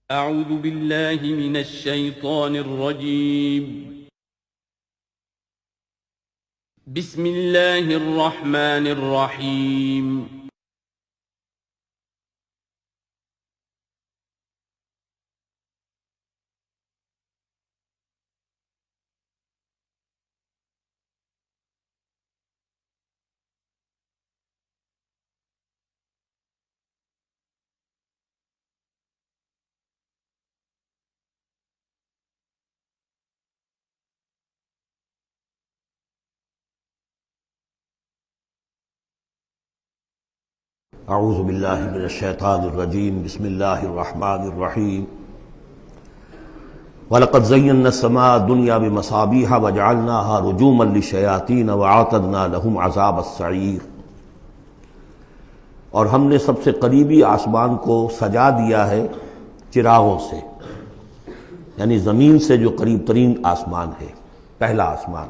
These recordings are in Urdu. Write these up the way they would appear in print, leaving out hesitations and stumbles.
اعوذ باللہ من الشیطان الرجیم بسم اللہ الرحمن الرحیم اعوذ باللہ من الشیطان الرجیم بسم اللہ الرحمن الرحیم وَلَقَدْ زَيَّنَّا السَّمَاءَ الدُّنْيَا بِمَصَابِيحَ وَجَعَلْنَاهَا رُجُومًا لِلشَّيَاطِينَ وَأَعْتَدْنَا لَهُمْ عَذَابَ السَّعِيرِ، اور ہم نے سب سے قریبی آسمان کو سجا دیا ہے چراغوں سے، یعنی زمین سے جو قریب ترین آسمان ہے، پہلا آسمان،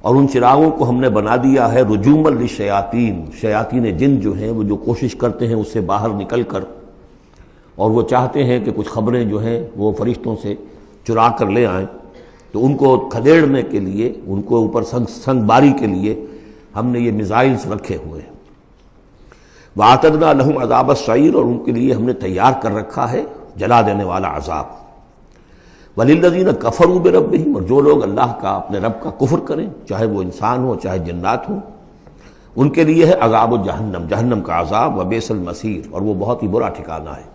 اور ان چراغوں کو ہم نے بنا دیا ہے رجوما للشیاطین، شیاطین جن جو ہیں وہ جو کوشش کرتے ہیں اس سے باہر نکل کر، اور وہ چاہتے ہیں کہ کچھ خبریں جو ہیں وہ فرشتوں سے چرا کر لے آئیں، تو ان کو کھدیڑنے کے لیے، ان کو اوپر سنگ باری کے لیے ہم نے یہ میزائلز رکھے ہوئے ہیں۔ وَأَعْتَدْنَا لَهُمْ عَذَابَ السَّعِيرِ، اور ان کے لیے ہم نے تیار کر رکھا ہے جلا دینے والا عذاب۔ وَلِلَّذِينَ كَفَرُوا بِرَبِّهِمْ، اور جو لوگ اللہ کا، اپنے رب کا کفر کریں، چاہے وہ انسان ہو چاہے جنات ہوں، ان کے لیے ہے عذاب جہنم، جہنم کا عذاب، وبئس المصیر، اور وہ بہت ہی برا ٹھکانہ ہے۔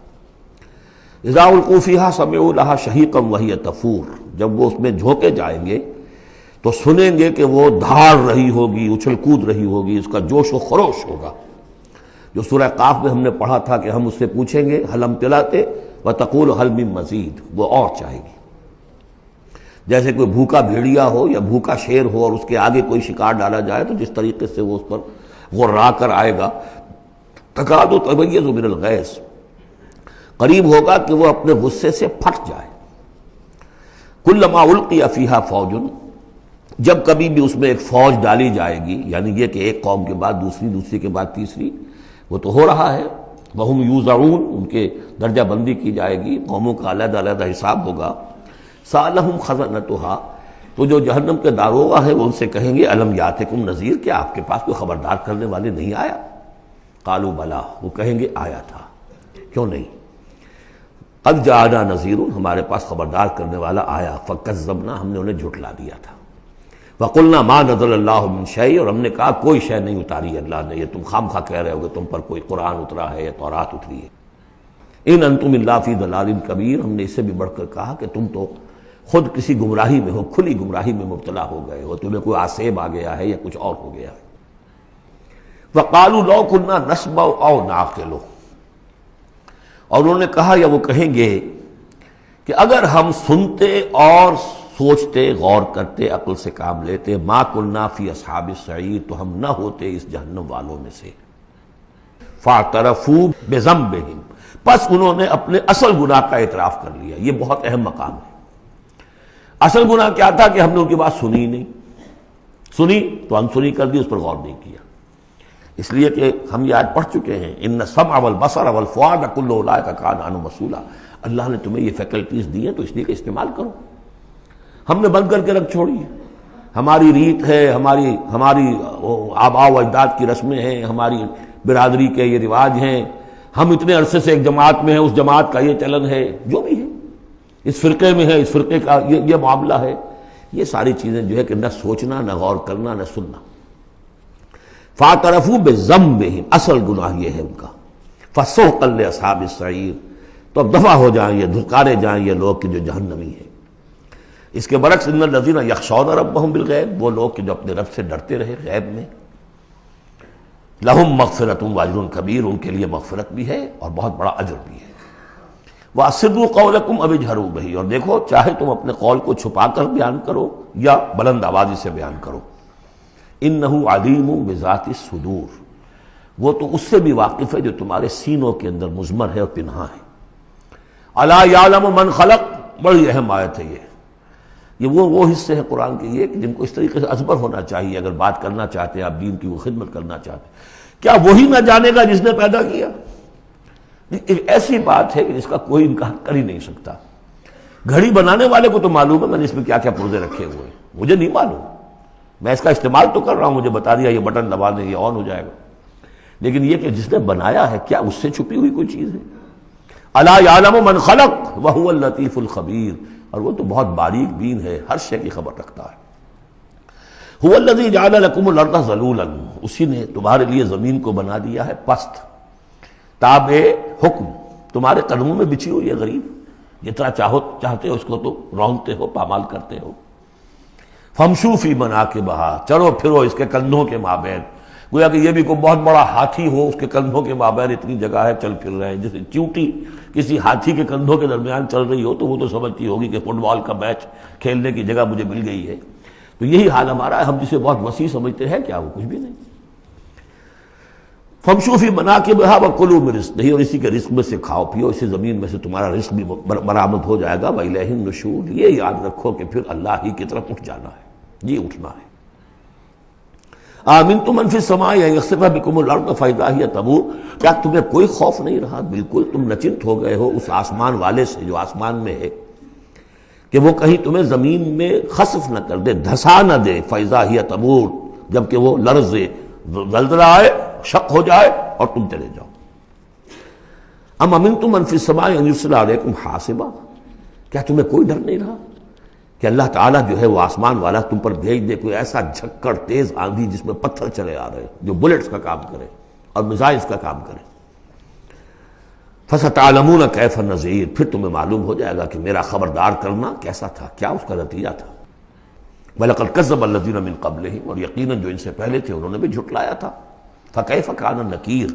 اذا القوا فیہا سمعوا لہا شہیقا وہی تفور، جب وہ اس میں جھونکے جائیں گے تو سنیں گے کہ وہ دھاڑ رہی ہوگی، اچھل کود رہی ہوگی، اس کا جوش و خروش ہوگا، جو سورہ قاف میں ہم نے پڑھا تھا کہ ہم اس سے پوچھیں گے حل امتلأت وتقول حل من مزید، وہ اور چاہے گی۔ جیسے کوئی بھوکا بھیڑیا ہو یا بھوکا شیر ہو اور اس کے آگے کوئی شکار ڈالا جائے تو جس طریقے سے وہ اس پر غرا کر آئے گا، تکاد تمیز من الغیظ، قریب ہوگا کہ وہ اپنے غصے سے پھٹ جائے۔ کلما القی فیہا فوج، جب کبھی بھی اس میں ایک فوج ڈالی جائے گی، یعنی یہ کہ ایک قوم کے بعد دوسری، دوسری کے بعد تیسری، وہ تو ہو رہا ہے، وہم یوزعون، ان کے درجہ بندی کی جائے گی، قوموں کا علیحدہ علیحدہ حساب ہوگا۔ سألہم خزنتہا، تو جو جہنم کے داروغہ ہے وہ ان سے کہیں گے الم یاتکم نذیر، کیا آپ کے پاس کوئی خبردار کرنے والے نہیں آیا؟ قالوا بلا، وہ کہیں گے آیا تھا، کیوں نہیں؟ قد جاءنا نذیر، ہمارے پاس خبردار کرنے والا آیا، فکذبنا، ہم نے انہیں جھٹلا دیا تھا۔ وقلنا ما نزل اللہ من شیء، اور ہم نے کہا کوئی شے نہیں اتاری اللہ نے، یہ تم خام خواہ کہہ رہے ہو کہ تم پر کوئی قرآن اترا ہے یا تورات اتری ہے۔ ان انتم الا فی ضلال کبیر، ہم نے اس سے بھی بڑھ کر کہا کہ تم تو خود کسی گمراہی میں ہو، کھلی گمراہی میں مبتلا ہو گئے ہو، تمہیں کوئی آسیب آ گیا ہے یا کچھ اور ہو گیا ہے۔ وقالوا لو كنا نسمع او نعقل، اور انہوں نے کہا یا وہ کہیں گے کہ اگر ہم سنتے اور سوچتے، غور کرتے، عقل سے کام لیتے، ما كنا فی اصحاب السعیر، تو ہم نہ ہوتے اس جہنم والوں میں سے۔ فاعترفوا بذنبہم، پس انہوں نے اپنے اصل گناہ کا اعتراف کر لیا۔ یہ بہت اہم مقام ہے۔ اصل گناہ کیا تھا کہ ہم نے ان کی بات سنی نہیں، سنی تو انسنی کر دی، اس پر غور نہیں کیا، اس لیے کہ ہم یہ آج پڑھ چکے ہیں ان السمع والبصر والفؤاد کل اولئک کان عنہ مسئولا، اللہ نے تمہیں یہ فیکلٹیز دی ہیں تو اس لیے کہ استعمال کرو۔ ہم نے بند کر کے رکھ چھوڑی ہے، ہماری ریت ہے، ہماری آباء و اجداد کی رسمیں ہیں، ہماری برادری کے یہ رواج ہیں، ہم اتنے عرصے سے ایک جماعت میں ہیں، اس جماعت کا یہ چلن ہے، جو بھی ہے، اس فرقے میں ہے، اس فرقے کا یہ معاملہ ہے، یہ ساری چیزیں جو ہے کہ نہ سوچنا، نہ غور کرنا، نہ سننا۔ فاعترفوا بذنبہم، اصل گناہ یہ ہے ان کا۔ فسحقا لاصحاب السعیر، تو اب دفع ہو جائیں یہ، دھتکارے جائیں یہ لوگ کہ جو جہنمی ہیں۔ اس کے برعکس ان الذین یخشون ربہم بالغیب، وہ لوگ کہ جو اپنے رب سے ڈرتے رہے غیب میں، لہم مغفرۃ واجر کبیر، ان کے لیے مغفرت بھی ہے اور بہت بڑا اجر بھی ہے۔ وَأَسِرُّوا قَوْلَكُمْ أَوِ اجْهَرُوا بِهِ، اور دیکھو چاہے تم اپنے قول کو چھپا کر بیان کرو یا بلند آوازی سے بیان کرو۔ إِنَّهُ عَلِيمٌ بِذَاتِ الصُّدُورِ، وہ تو اس سے بھی واقف ہے جو تمہارے سینوں کے اندر مضمر ہے اور پنہاں ہے۔ أَلَا يَعْلَمُ مَنْ خَلَقَ، بڑی اہم آیت ہے یہ وہ حصے ہیں قرآن کے یہ کہ جن کو اس طریقے سے ازبر ہونا چاہیے اگر بات کرنا چاہتے ہیں، آپ دین کی وہ خدمت کرنا چاہتے ہیں۔ کیا وہی نہ جانے گا جس نے پیدا کیا؟ ایک ایسی بات ہے کہ جس کا کوئی انکار کر ہی نہیں سکتا. گھڑی بنانے والے کو تو معلوم ہے میں نے اس میں کیا کیا پرزے رکھے ہوئے ہیں، مجھے نہیں معلوم. میں اس کا استعمال تو کر رہا ہوں، مجھے بتا دیا یہ بٹن دبا دیں یہ آن ہو جائے گا، لیکن یہ کہ جس نے بنایا ہے کیا اس سے چھپی ہوئی کوئی چیز ہے؟ الا یعلم من خلق وهو اللطیف الخبیر، اور وہ تو بہت باریک بین ہے، ہر شے کی خبر رکھتا ہے. هو الذی جعل لکم الارض ذلولا، اسی نے تمہارے لیے زمین کو بنا دیا ہے پست، تابع حکم، تمہارے قدموں میں بچھی ہوئی ہے غریب، جتنا چاہتے ہو اس کو تو رونتے ہو، پامال کرتے ہو. فمشو فی مناکبہا، چلو پھرو اس کے کندھوں کے مابین. گویا کہ یہ بھی کوئی بہت بڑا ہاتھی ہو، اس کے کندھوں کے مابین اتنی جگہ ہے، چل پھر رہے ہیں. جیسے چیونٹی کسی ہاتھی کے کندھوں کے درمیان چل رہی ہو تو وہ تو سمجھتی ہوگی کہ فٹ بال کا میچ کھیلنے کی جگہ مجھے مل گئی ہے. تو یہی حال ہمارا ہے، ہم جسے بہت وسیع سمجھتے ہیں کیا وہ کچھ بھی نہیں. فمشو فی مناکبہا وکلوا من رزقہ، اور اسی کے رزق میں سے کھاؤ پیو، اسی زمین میں سے تمہارا رزق بھی برآمد ہو جائے گا. وإلیہ النشور، یہ یاد رکھو کہ پھر اللہ ہی کی طرف اٹھ جانا ہے، جی اٹھنا ہے. آمنتم من فی السماء ان یخسف بکم الارض فاذا ہی تمور، کیا تمہیں کوئی خوف نہیں رہا؟ بالکل تم نچنت ہو گئے ہو اس آسمان والے سے جو آسمان میں ہے کہ وہ کہیں تمہیں زمین میں خسف نہ کر دے، دھسا نہ دے. فاذا ہی تمور، جبکہ وہ لرزے، زلزلہ آئے، شق ہو جائے اور تم چلے جاؤ. ام امنتم من فی السماء ان یرسل علیکم حاصبا، کیا تمہیں کوئی ڈر نہیں رہا کہ اللہ تعالیٰ جو ہے وہ آسمان والا تم پر بھیج دے کوئی ایسا جھکڑ تیز آندھی جس میں پتھر چلے آ رہے جو بلٹس کا کام کرے اور میزائلز کا کام کرے. فَسَتَعْلَمُونَ كَيْفَ النَّذِيرُ، پھر تمہیں معلوم ہو جائے گا کہ میرا خبردار کرنا کیسا تھا، کیا اس کا نتیجہ تھا. وَلَقَدْ كَذَّبَ الَّذِينَ مِن قَبْلِهِمْ، اور یقیناً جو ان سے پہلے تھے انہوں نے بھی جھٹلایا تھا. فَكَيْفَ كَانَ نَكِيرٌ،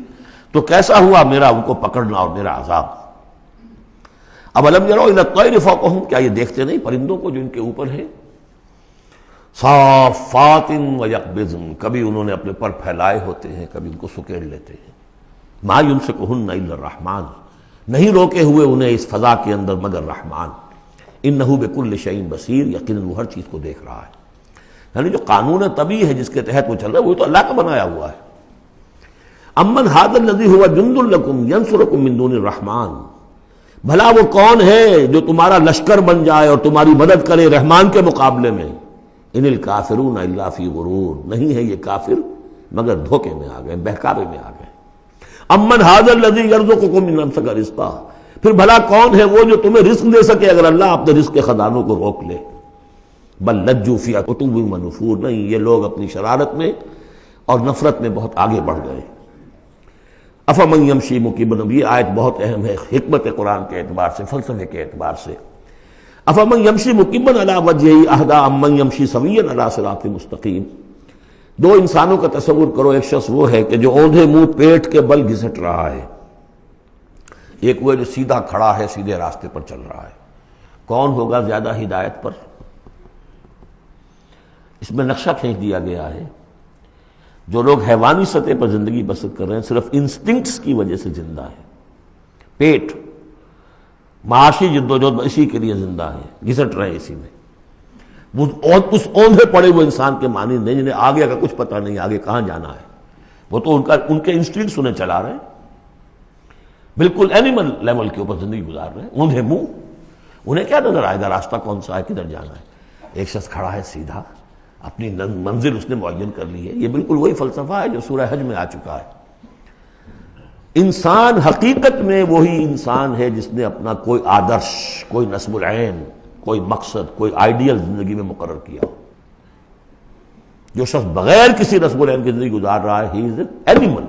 تو کیسا ہوا میرا ان کو پکڑنا اور میرا عذاب. اَوَلَمْ يَرَوْا إِلَى الطَّيْرِ فَوْقَهُمْ، کیا یہ دیکھتے نہیں پرندوں کو جو ان کے اوپر ہیں. صَافَّاتٍ وَيَقْبِضْنَ، کبھی انہوں نے اپنے پر پھیلائے ہوتے ہیں، کبھی ان کو سکیڑ لیتے ہیں. مَا يُمْسِكُهُنَّ إِلَّا الرَّحْمَٰنُ، نہیں روکے ہوئے انہیں اس فضا کے اندر مگر رحمان. انہ بکل شیء بصیر، یقیناً وہ ہر چیز کو دیکھ رہا ہے. یعنی جو قانون طبیعی ہے جس کے تحت وہ چل رہا ہے وہ تو اللہ کا بنایا ہوا ہے. امن ھذا الذی ھو جند لکم ینصرکم من دون الرحمن، بھلا وہ کون ہے جو تمہارا لشکر بن جائے اور تمہاری مدد کرے رحمان کے مقابلے میں. ان الکافرون الا فی غرور، نہیں ہے یہ کافر مگر دھوکے میں آ گئے، بہکاوے میں آ گئے. امن ھذا الذی یرزقکم من امسک رزقا، پھر بھلا کون ہے وہ جو تمہیں رزق دے سکے اگر اللہ اپنے رزق کے خزانوں کو روک لے. بل لجوا فی عتو ونفور، نہیں یہ لوگ اپنی شرارت میں اور نفرت میں بہت آگے بڑھ گئے. افمن یمشی مکبا، یہ آیت بہت اہم ہے حکمت قرآن کے اعتبار سے، فلسفے کے اعتبار سے. افمن یمشی مکبا علی وجہہ اہدی امن یمشی سویا علی صراط مستقیم. دو انسانوں کا تصور کرو، ایک شخص وہ ہے کہ جو اوندھے منہ پیٹ کے بل گھسٹ رہا ہے، ایک وہ جو سیدھا کھڑا ہے سیدھے راستے پر چل رہا ہے. کون ہوگا زیادہ ہدایت پر؟ اس میں نقشہ کھینچ دیا گیا ہے. جو لوگ حیوانی سطح پر زندگی بسر کر رہے ہیں صرف انسٹنکٹس کی وجہ سے زندہ ہیں، پیٹ معاشی جدوجہد اسی کے لیے زندہ ہیں، گھسٹ رہے ہیں اسی میں. اس اوندھے پڑے ہوئے انسان کے معنی نہیں جنہیں آگے کا کچھ پتہ نہیں آگے کہاں جانا ہے، وہ تو ان کے انسٹنکٹس انہیں چلا رہے ہیں، بالکل اینیمل لیول کے اوپر زندگی گزار رہے ہیں، اوندھے منہ. انہیں کیا نظر آئے گا راستہ کون سا ہے، کدھر جانا ہے. ایک شخص کھڑا ہے سیدھا، اپنی منزل اس نے معین کر لی ہے. یہ بالکل وہی فلسفہ ہے جو سورہ حج میں آ چکا ہے. انسان حقیقت میں وہی انسان ہے جس نے اپنا کوئی آدرش، کوئی نصب العین، کوئی مقصد، کوئی آئیڈیل زندگی میں مقرر کیا. جو شخص بغیر کسی نصب العین کی زندگی گزار رہا ہے ہی از این اینیمل.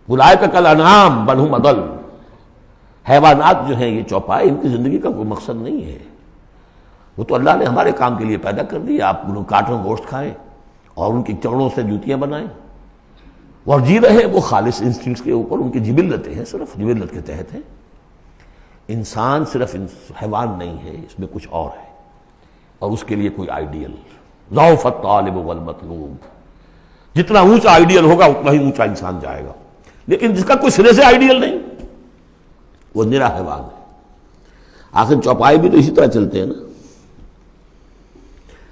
اولئک کالانعام بل ھم اضل، حیوانات جو ہیں یہ چوپائے، ان کی زندگی کا کوئی مقصد نہیں ہے. وہ تو اللہ نے ہمارے کام کے لیے پیدا کر دی. آپ انہوں کاٹوں گوشت کھائیں اور ان کی چمڑوں سے جوتیاں بنائیں اور جی رہے وہ خالص انسٹنکٹس کے اوپر. ان کی جبلتیں ہیں، صرف جبلت کے تحت ہیں. انسان صرف حیوان نہیں ہے، اس میں کچھ اور ہے اور اس کے لیے کوئی آئیڈیل. ضعف الطالب والمطلوب، جتنا اونچا آئیڈیل ہوگا اتنا ہی اونچا انسان جائے گا. لیکن جس کا کوئی سرے سے آئیڈیل نہیں وہ نرا حیوان ہے. آخر چوپائے بھی تو اسی طرح چلتے ہیں نا.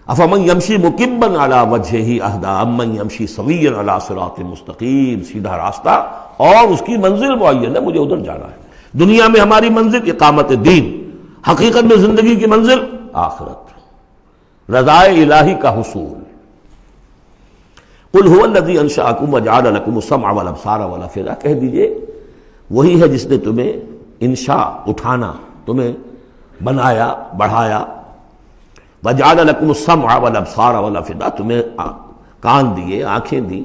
افمن یمشی مکبا علی وجہہ اہدی امن یمشی سویا علی صراط مستقیم، سیدھا راستہ اور اس کی منزل معین ہے، مجھے ادھر جانا ہے۔ دنیا میں ہماری منزل اقامت دین، حقیقت میں زندگی کی منزل آخرت، رضا الہی کا حصول۔ قل هو الذی انشأکم وجعل لکم السمع والابصار والافئدہ، کہہ دیجئے وہی ہے جس نے تمہیں انشاء اٹھانا، تمہیں بنایا بڑھایا، وجعل لکم السمع والابصار والافئدہ، تمہیں کان دیے، آنکھیں دی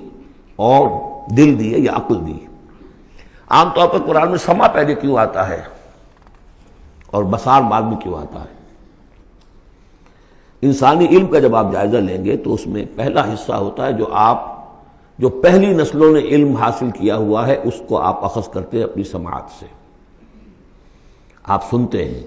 اور دل دیے یا عقل دی۔ عام طور پر قرآن میں سمع پہلے کیوں آتا ہے اور بصار بعد میں کیوں آتا ہے؟ انسانی علم کا جب آپ جائزہ لیں گے تو اس میں پہلا حصہ ہوتا ہے جو پہلی نسلوں نے علم حاصل کیا ہوا ہے، اس کو آپ اخذ کرتے ہیں اپنی سماعت سے۔ آپ سنتے ہیں،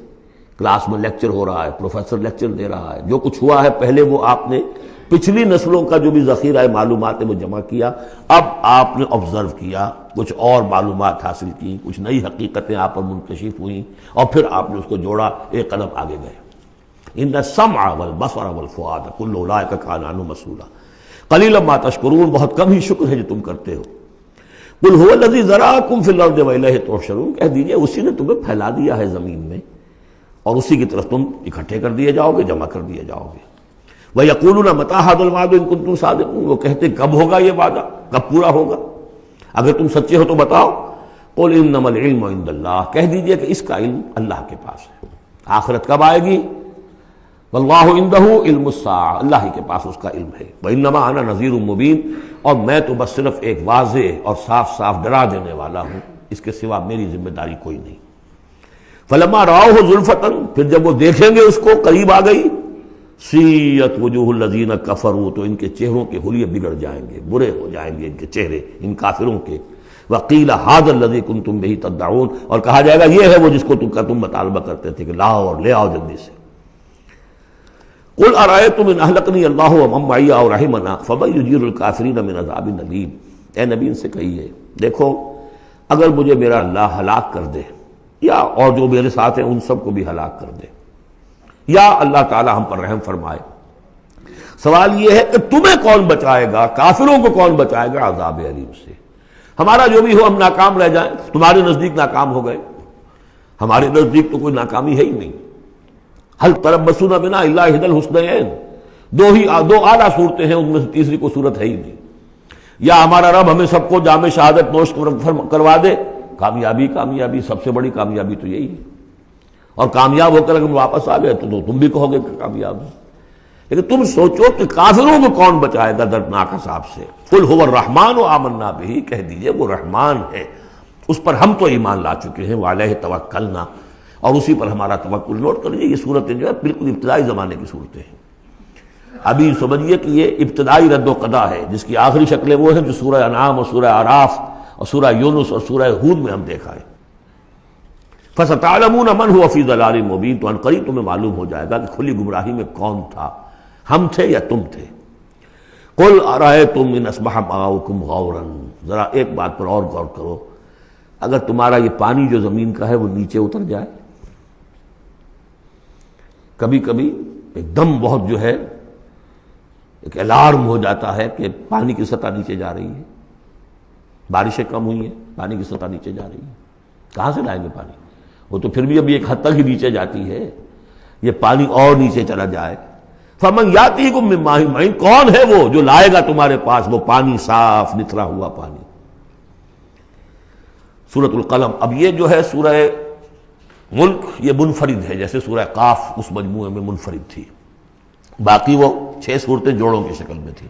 کلاس میں لیکچر ہو رہا ہے، پروفیسر لیکچر دے رہا ہے، جو کچھ ہوا ہے پہلے وہ آپ نے پچھلی نسلوں کا جو بھی ذخیرہ معلومات ہے وہ جمع کیا، اب آپ نے آبزرو کیا، کچھ اور معلومات حاصل کی، کچھ نئی حقیقتیں آپ پر منکشف ہوئیں اور پھر آپ نے اس کو جوڑا، ایک قدم آگے گئے۔ ان السمع والبصر والفؤاد کل اولئک کان عنہ مسئولا قلیلا ما تشکرون، بہت کم ہی شکر ہے جو تم کرتے ہو۔ قل هو الذی ذرأکم فی الارض والیہ تحشرون، کہہ دیجئے اسی نے تمہیں پھیلا دیا ہے زمین میں اور اسی کی طرف تم اکٹھے کر دیے جاؤ گے، جمع کر دیے جاؤ گے۔ وَيَقُولُونَ مَتَىٰ هَٰذَا الْوَعْدُ إِن كُنتُمْ صَادِقِينَ، وہ کہتے کب ہوگا یہ وعدہ، کب پورا ہوگا، اگر تم سچے ہو تو بتاؤ۔ قُلْ إِنَّمَا الْعِلْمُ عِندَ اللَّهِ، کہہ دیجئے کہ اس کا علم اللہ کے پاس ہے، آخرت کب آئے گی؟ وَاللَّهُ عِندَهُ عِلْمُ السَّاعَةِ، اللہ ہی کے پاس اس کا علم ہے۔ وَإِنَّمَا أَنَا نَذِيرٌ مُّبِينٌ، اور میں تو بس صرف ایک واضح اور صاف صاف ڈرا دینے والا ہوں، اس کے سوا میری ذمہ داری کوئی نہیں۔ فَلَمَّا رَأَوْهُ زُلْفَةً، پھر جب وہ دیکھیں گے اس کو، قریب آ گئی، سیئت وجوہ الذین کفروا، تو ان کے چہروں کے حلیے بگڑ جائیں گے، برے ہو جائیں گے ان کے چہرے، ان کافروں کے۔ وقیل ھذا الذی کنتم بہ تدعون، اور کہا جائے گا یہ ہے وہ جس کو تم مطالبہ کرتے تھے کہ لاؤ اور لے آؤ جلدی سے۔ قل ارأیتم ان اہلکنی اللہ ومن معی او رحمنا فمن یجیر الکافرین من عذاب الیم، اے نبی ان سے کہیے دیکھو اگر مجھے میرا اللہ ہلاک کر دے یا اور جو میرے ساتھ ہیں ان سب کو بھی ہلاک کر دے، یا اللہ تعالی ہم پر رحم فرمائے، سوال یہ ہے کہ تمہیں کون بچائے گا، کافروں کو کون بچائے گا عذاب علیم سے؟ ہمارا جو بھی ہو ہم ناکام رہ جائیں، تمہارے نزدیک ناکام ہو گئے، ہمارے نزدیک تو کوئی ناکامی ہے ہی نہیں۔ هل تربصون بنا الا احدى الحسنيين، دو اعلیٰ صورتیں ہیں، ان میں سے تیسری کوئی صورت ہے ہی نہیں۔ یا ہمارا رب ہمیں سب کو جام شہادت نوش کروا دے، کامیابی سب سے بڑی کامیابی تو یہی ہے، اور کامیاب ہو کر اگر واپس آ گئے تو تم بھی کہو گے کہ کامیاب ہو۔ لیکن تم سوچو کہ کافروں کو کون بچائے گا دردناک عذاب سے۔ قل هو الرحمن آمنا به، کہہ دیجئے وہ رحمان ہے، اس پر ہم تو ایمان لا چکے ہیں، وعلیہ توکلنا، اور اسی پر ہمارا توکل۔ نوٹ کر لیجیے یہ صورتیں جو ہے بالکل ابتدائی زمانے کی صورتیں ہیں۔ ابھی سمجھیے کہ یہ ابتدائی رد و قضا ہے، جس کی آخری شکلیں وہ ہیں جو سورہ انعام اور سورہ اعراف اور سورہ یونس اور سورہ ہود میں ہم دیکھا ہے۔ فَسَتَعْلَمُونَ مَنْ هُوَ فِي ضَلَالٍ مُبِينٍ، تو عنقریب تمہیں معلوم ہو جائے گا کہ کھلی گمراہی میں کون تھا، ہم تھے یا تم تھے۔ قُلْ أَرَأَيْتُمْ إِنْ أَصْبَحَ مَاؤُكُمْ غَوْرًا، ذرا ایک بات پر اور غور کرو، اگر تمہارا یہ پانی جو زمین کا ہے وہ نیچے اتر جائے، کبھی کبھی ایک دم بہت جو ہے ایک الارم ہو جاتا ہے کہ پانی کی سطح نیچے جا رہی ہے، بارشیں کم ہوئی ہیں، پانی کی سطح نیچے جا رہی ہے، کہاں سے لائیں گے پانی؟ وہ تو پھر بھی ابھی ایک حد تک ہی نیچے جاتی ہے، یہ پانی اور نیچے چلا جائے۔ فَمَنْ يَأْتِيكُم مِّن مَّاءٍ مَّعِينٍ، کون ہے وہ جو لائے گا تمہارے پاس وہ پانی، صاف نتھرا ہوا پانی۔ سورۃ القلم، اب یہ جو ہے سورہ ملک یہ منفرد ہے، جیسے سورہ قاف اس مجموعے میں منفرد تھی، باقی وہ 6 صورتیں جوڑوں کی شکل میں تھی۔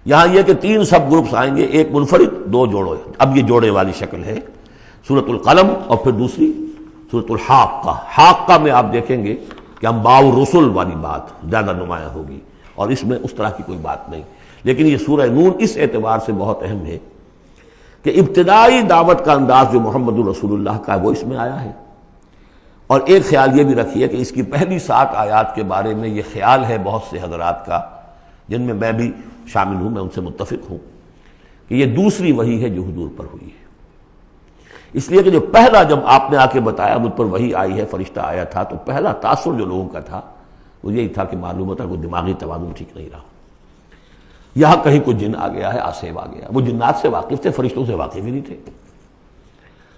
یہاں یہ کہ 3 سب گروپس آئیں گے، ایک منفرد 2 جوڑے، اب یہ جوڑے والی شکل ہے سورۃ القلم، اور پھر دوسری سورۃ الحاقہ۔ حاقہ میں آپ دیکھیں گے کہ انباء الرسل والی بات زیادہ نمایاں ہوگی، اور اس میں اس طرح کی کوئی بات نہیں۔ لیکن یہ سورہ نون اس اعتبار سے بہت اہم ہے کہ ابتدائی دعوت کا انداز جو محمد الرسول اللہ کا ہے وہ اس میں آیا ہے۔ اور ایک خیال یہ بھی رکھیے کہ اس کی پہلی 7 آیات کے بارے میں یہ خیال ہے بہت سے حضرات کا، جن میں میں بھی شامل ہوں، میں ان سے متفق ہوں، کہ یہ دوسری وحی ہے جو حضور پر ہوئی ہے۔ اس لیے کہ جو پہلا جب آپ نے آ کے بتایا مجھ پر وحی آئی ہے، فرشتہ آیا تھا، تو پہلا تاثر جو لوگوں کا تھا وہ یہی تھا کہ معلوم ہوتا کوئی دماغی توازن ٹھیک نہیں رہا. یہاں کہیں کوئی جن آ گیا ہے، آصف آ گیا. وہ جنات سے واقف تھے، فرشتوں سے واقف ہی نہیں تھے.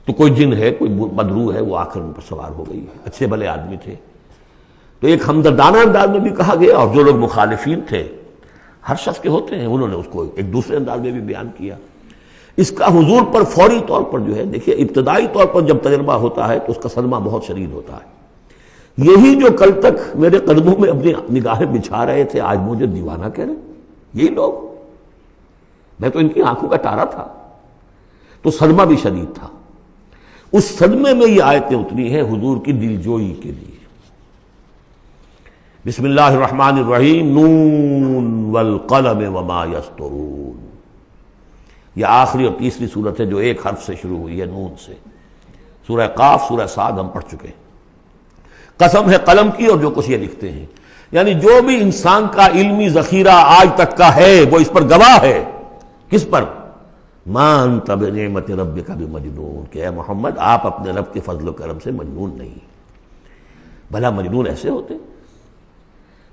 تو کوئی جن ہے، کوئی بدرو ہے، وہ آ کر ان پر سوار ہو گئی ہے. اچھے بھلے آدمی تھے. تو ایک ہمدردانہ انداز میں بھی کہا گیا، اور جو لوگ مخالفین تھے، ہر شخص کے ہوتے ہیں، انہوں نے اس کو ایک دوسرے انداز میں بھی بیان کیا. اس کا حضور پر فوری طور پر جو ہے، دیکھیے ابتدائی طور پر جب تجربہ ہوتا ہے تو اس کا صدمہ بہت شدید ہوتا ہے. یہی جو کل تک میرے قدموں میں اپنی نگاہیں بچھا رہے تھے، آج مجھے دیوانہ کہہ رہے ہیں. یہی لوگ، میں تو ان کی آنکھوں کا تارا تھا. تو صدمہ بھی شدید تھا. اس صدمے میں یہ آیتیں اتری ہیں حضور کی دلجوئی کے لیے. بسم اللہ الرحمن الرحیم، نون والقلم وما یسطرون. یہ آخری اور تیسری صورت ہے جو ایک حرف سے شروع ہوئی ہے، نون سے. سورہ قاف، سورہ صاد ہم پڑھ چکے ہیں. قسم ہے قلم کی اور جو کچھ یہ لکھتے ہیں. یعنی جو بھی انسان کا علمی ذخیرہ آج تک کا ہے وہ اس پر گواہ ہے. کس پر؟ ما انت بنعمت ربک بمجنون، کہ اے محمد آپ اپنے رب کے فضل و کرم سے مجنون نہیں. بھلا مجنون ایسے ہوتے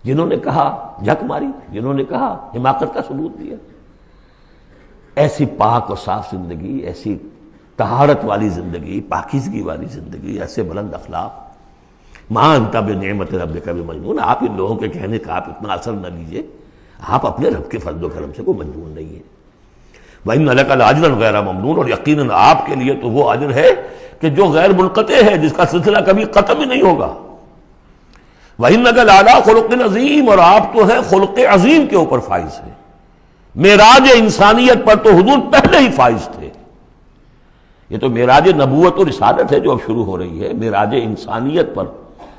جنہوں نے کہا جھک ماری، جنہوں نے کہا حماقت کا ثبوت دیا. ایسی پاک اور صاف زندگی، ایسی طہارت والی زندگی، پاکیزگی والی زندگی، ایسے بلند اخلاق. ما انت بنعمت ربک بمجنون، آپ ان لوگوں کے کہنے کا آپ اتنا اثر نہ لیجئے. آپ اپنے رب کے فضل و کرم سے کوئی مجنون نہیں ہے. وَإِنَّ لَكَ لَأَجْرًا غَيْرَ مَمْنُونٍ، اور یقیناً آپ کے لیے تو وہ اجر ہے کہ جو غیر منقطع ہے، جس کا سلسلہ کبھی ختم ہی نہیں ہوگا. وَإِنَّكَ لَعَلَىٰ خُلُقٍ عَظِيمٍ، اور آپ تو ہیں خلق عظیم کے اوپر فائز ہیں. معراج انسانیت پر تو حضور پہلے ہی فائز تھے. یہ تو معراج نبوت اور رسالت ہے جو اب شروع ہو رہی ہے. معراج انسانیت پر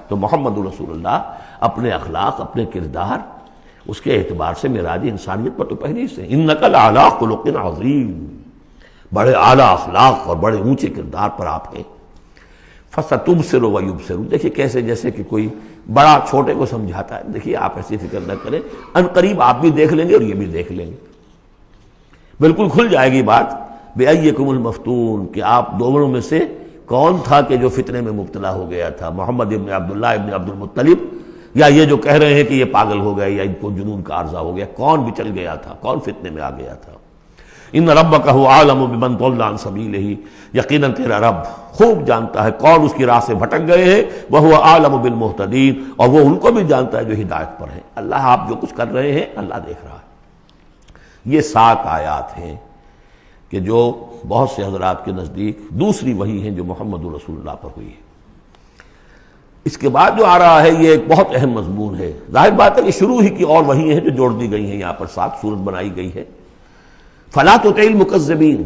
تو محمد رسول اللہ اپنے اخلاق، اپنے کردار، اس کے اعتبار سے معراج انسانیت پر تو پہلے سے. انک لعلی خلق عظیم، بڑے اعلیٰ اخلاق اور بڑے اونچے کردار پر آپ ہیں. فستبصر ویبصر، دیکھیے کیسے جیسے کہ کوئی بڑا چھوٹے کو سمجھاتا ہے. دیکھیے آپ ایسی فکر نہ کریں، ان قریب آپ بھی دیکھ لیں گے اور یہ بھی دیکھ لیں گے. بالکل کھل جائے گی بات. بِأَيِّكُمُ الْمَفْتُونُ، کہ آپ دونوں میں سے کون تھا کہ جو فتنے میں مبتلا ہو گیا تھا، محمد ابن عبداللہ ابن عبد المطلب، یا یہ جو کہہ رہے ہیں کہ یہ پاگل ہو گئے یا ان کو جنون کا عارضہ ہو گیا. کون بچل گیا تھا، کون فتنے میں آ گیا تھا. ان ربک هو اعلم بمن ضل عن سبیلہ، یقیناً تیرا رب خوب جانتا ہے کون اس کی راہ سے بھٹک گئے ہیں. وہو اعلم بالمہتدین، اور وہ ان کو بھی جانتا ہے جو ہدایت پر ہیں. اللہ آپ جو کچھ کر رہے ہیں اللہ دیکھ رہا ہے. یہ 7 آیات ہیں کہ جو بہت سے حضرات کے نزدیک دوسری وحی ہیں جو محمد رسول اللہ پر ہوئی ہے. اس کے بعد جو آ رہا ہے یہ ایک بہت اہم مضمون ہے. ظاہر بات ہے کہ شروع ہی کی اور وحی ہیں جو جوڑ دی گئی ہیں. یہاں پر 7 صورت بنائی گئی ہے. فلا تطع المکذبین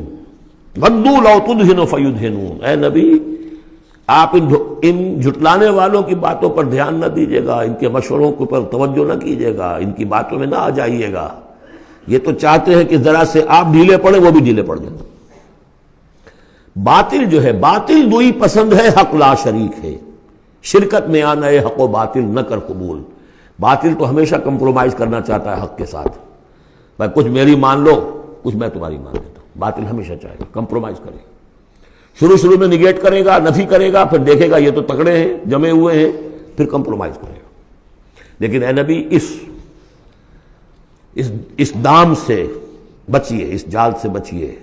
ودوا لو تدہن فیدہنون، اے نبی آپ ان جھٹلانے والوں کی باتوں پر دھیان نہ دیجیے گا، ان کے مشوروں کے پر توجہ نہ کیجیے گا، ان کی باتوں میں نہ آ جائیے گا. یہ تو چاہتے ہیں کہ ذرا سے آپ ڈھیلے پڑے وہ بھی ڈھیلے پڑ جائیں. باطل جو ہے، باطل دوئی پسند ہے، حق لا شریک ہے. شرکت میں آنا ہے حق و باطل نہ کر قبول. باطل تو ہمیشہ کمپرومائز کرنا چاہتا ہے حق کے ساتھ. بھائی کچھ میری مان لو، کچھ میں تمہاری مان لیتا ہوں. باطل ہمیشہ چاہے گا کمپرومائز کرے گا. شروع میں نگیٹ کرے گا، نفی کرے گا، پھر دیکھے گا یہ تو تکڑے ہیں، جمے ہوئے ہیں، پھر کمپرومائز کرے گا. لیکن اے نبی اس دام سے بچیے، اس جال سے بچیے.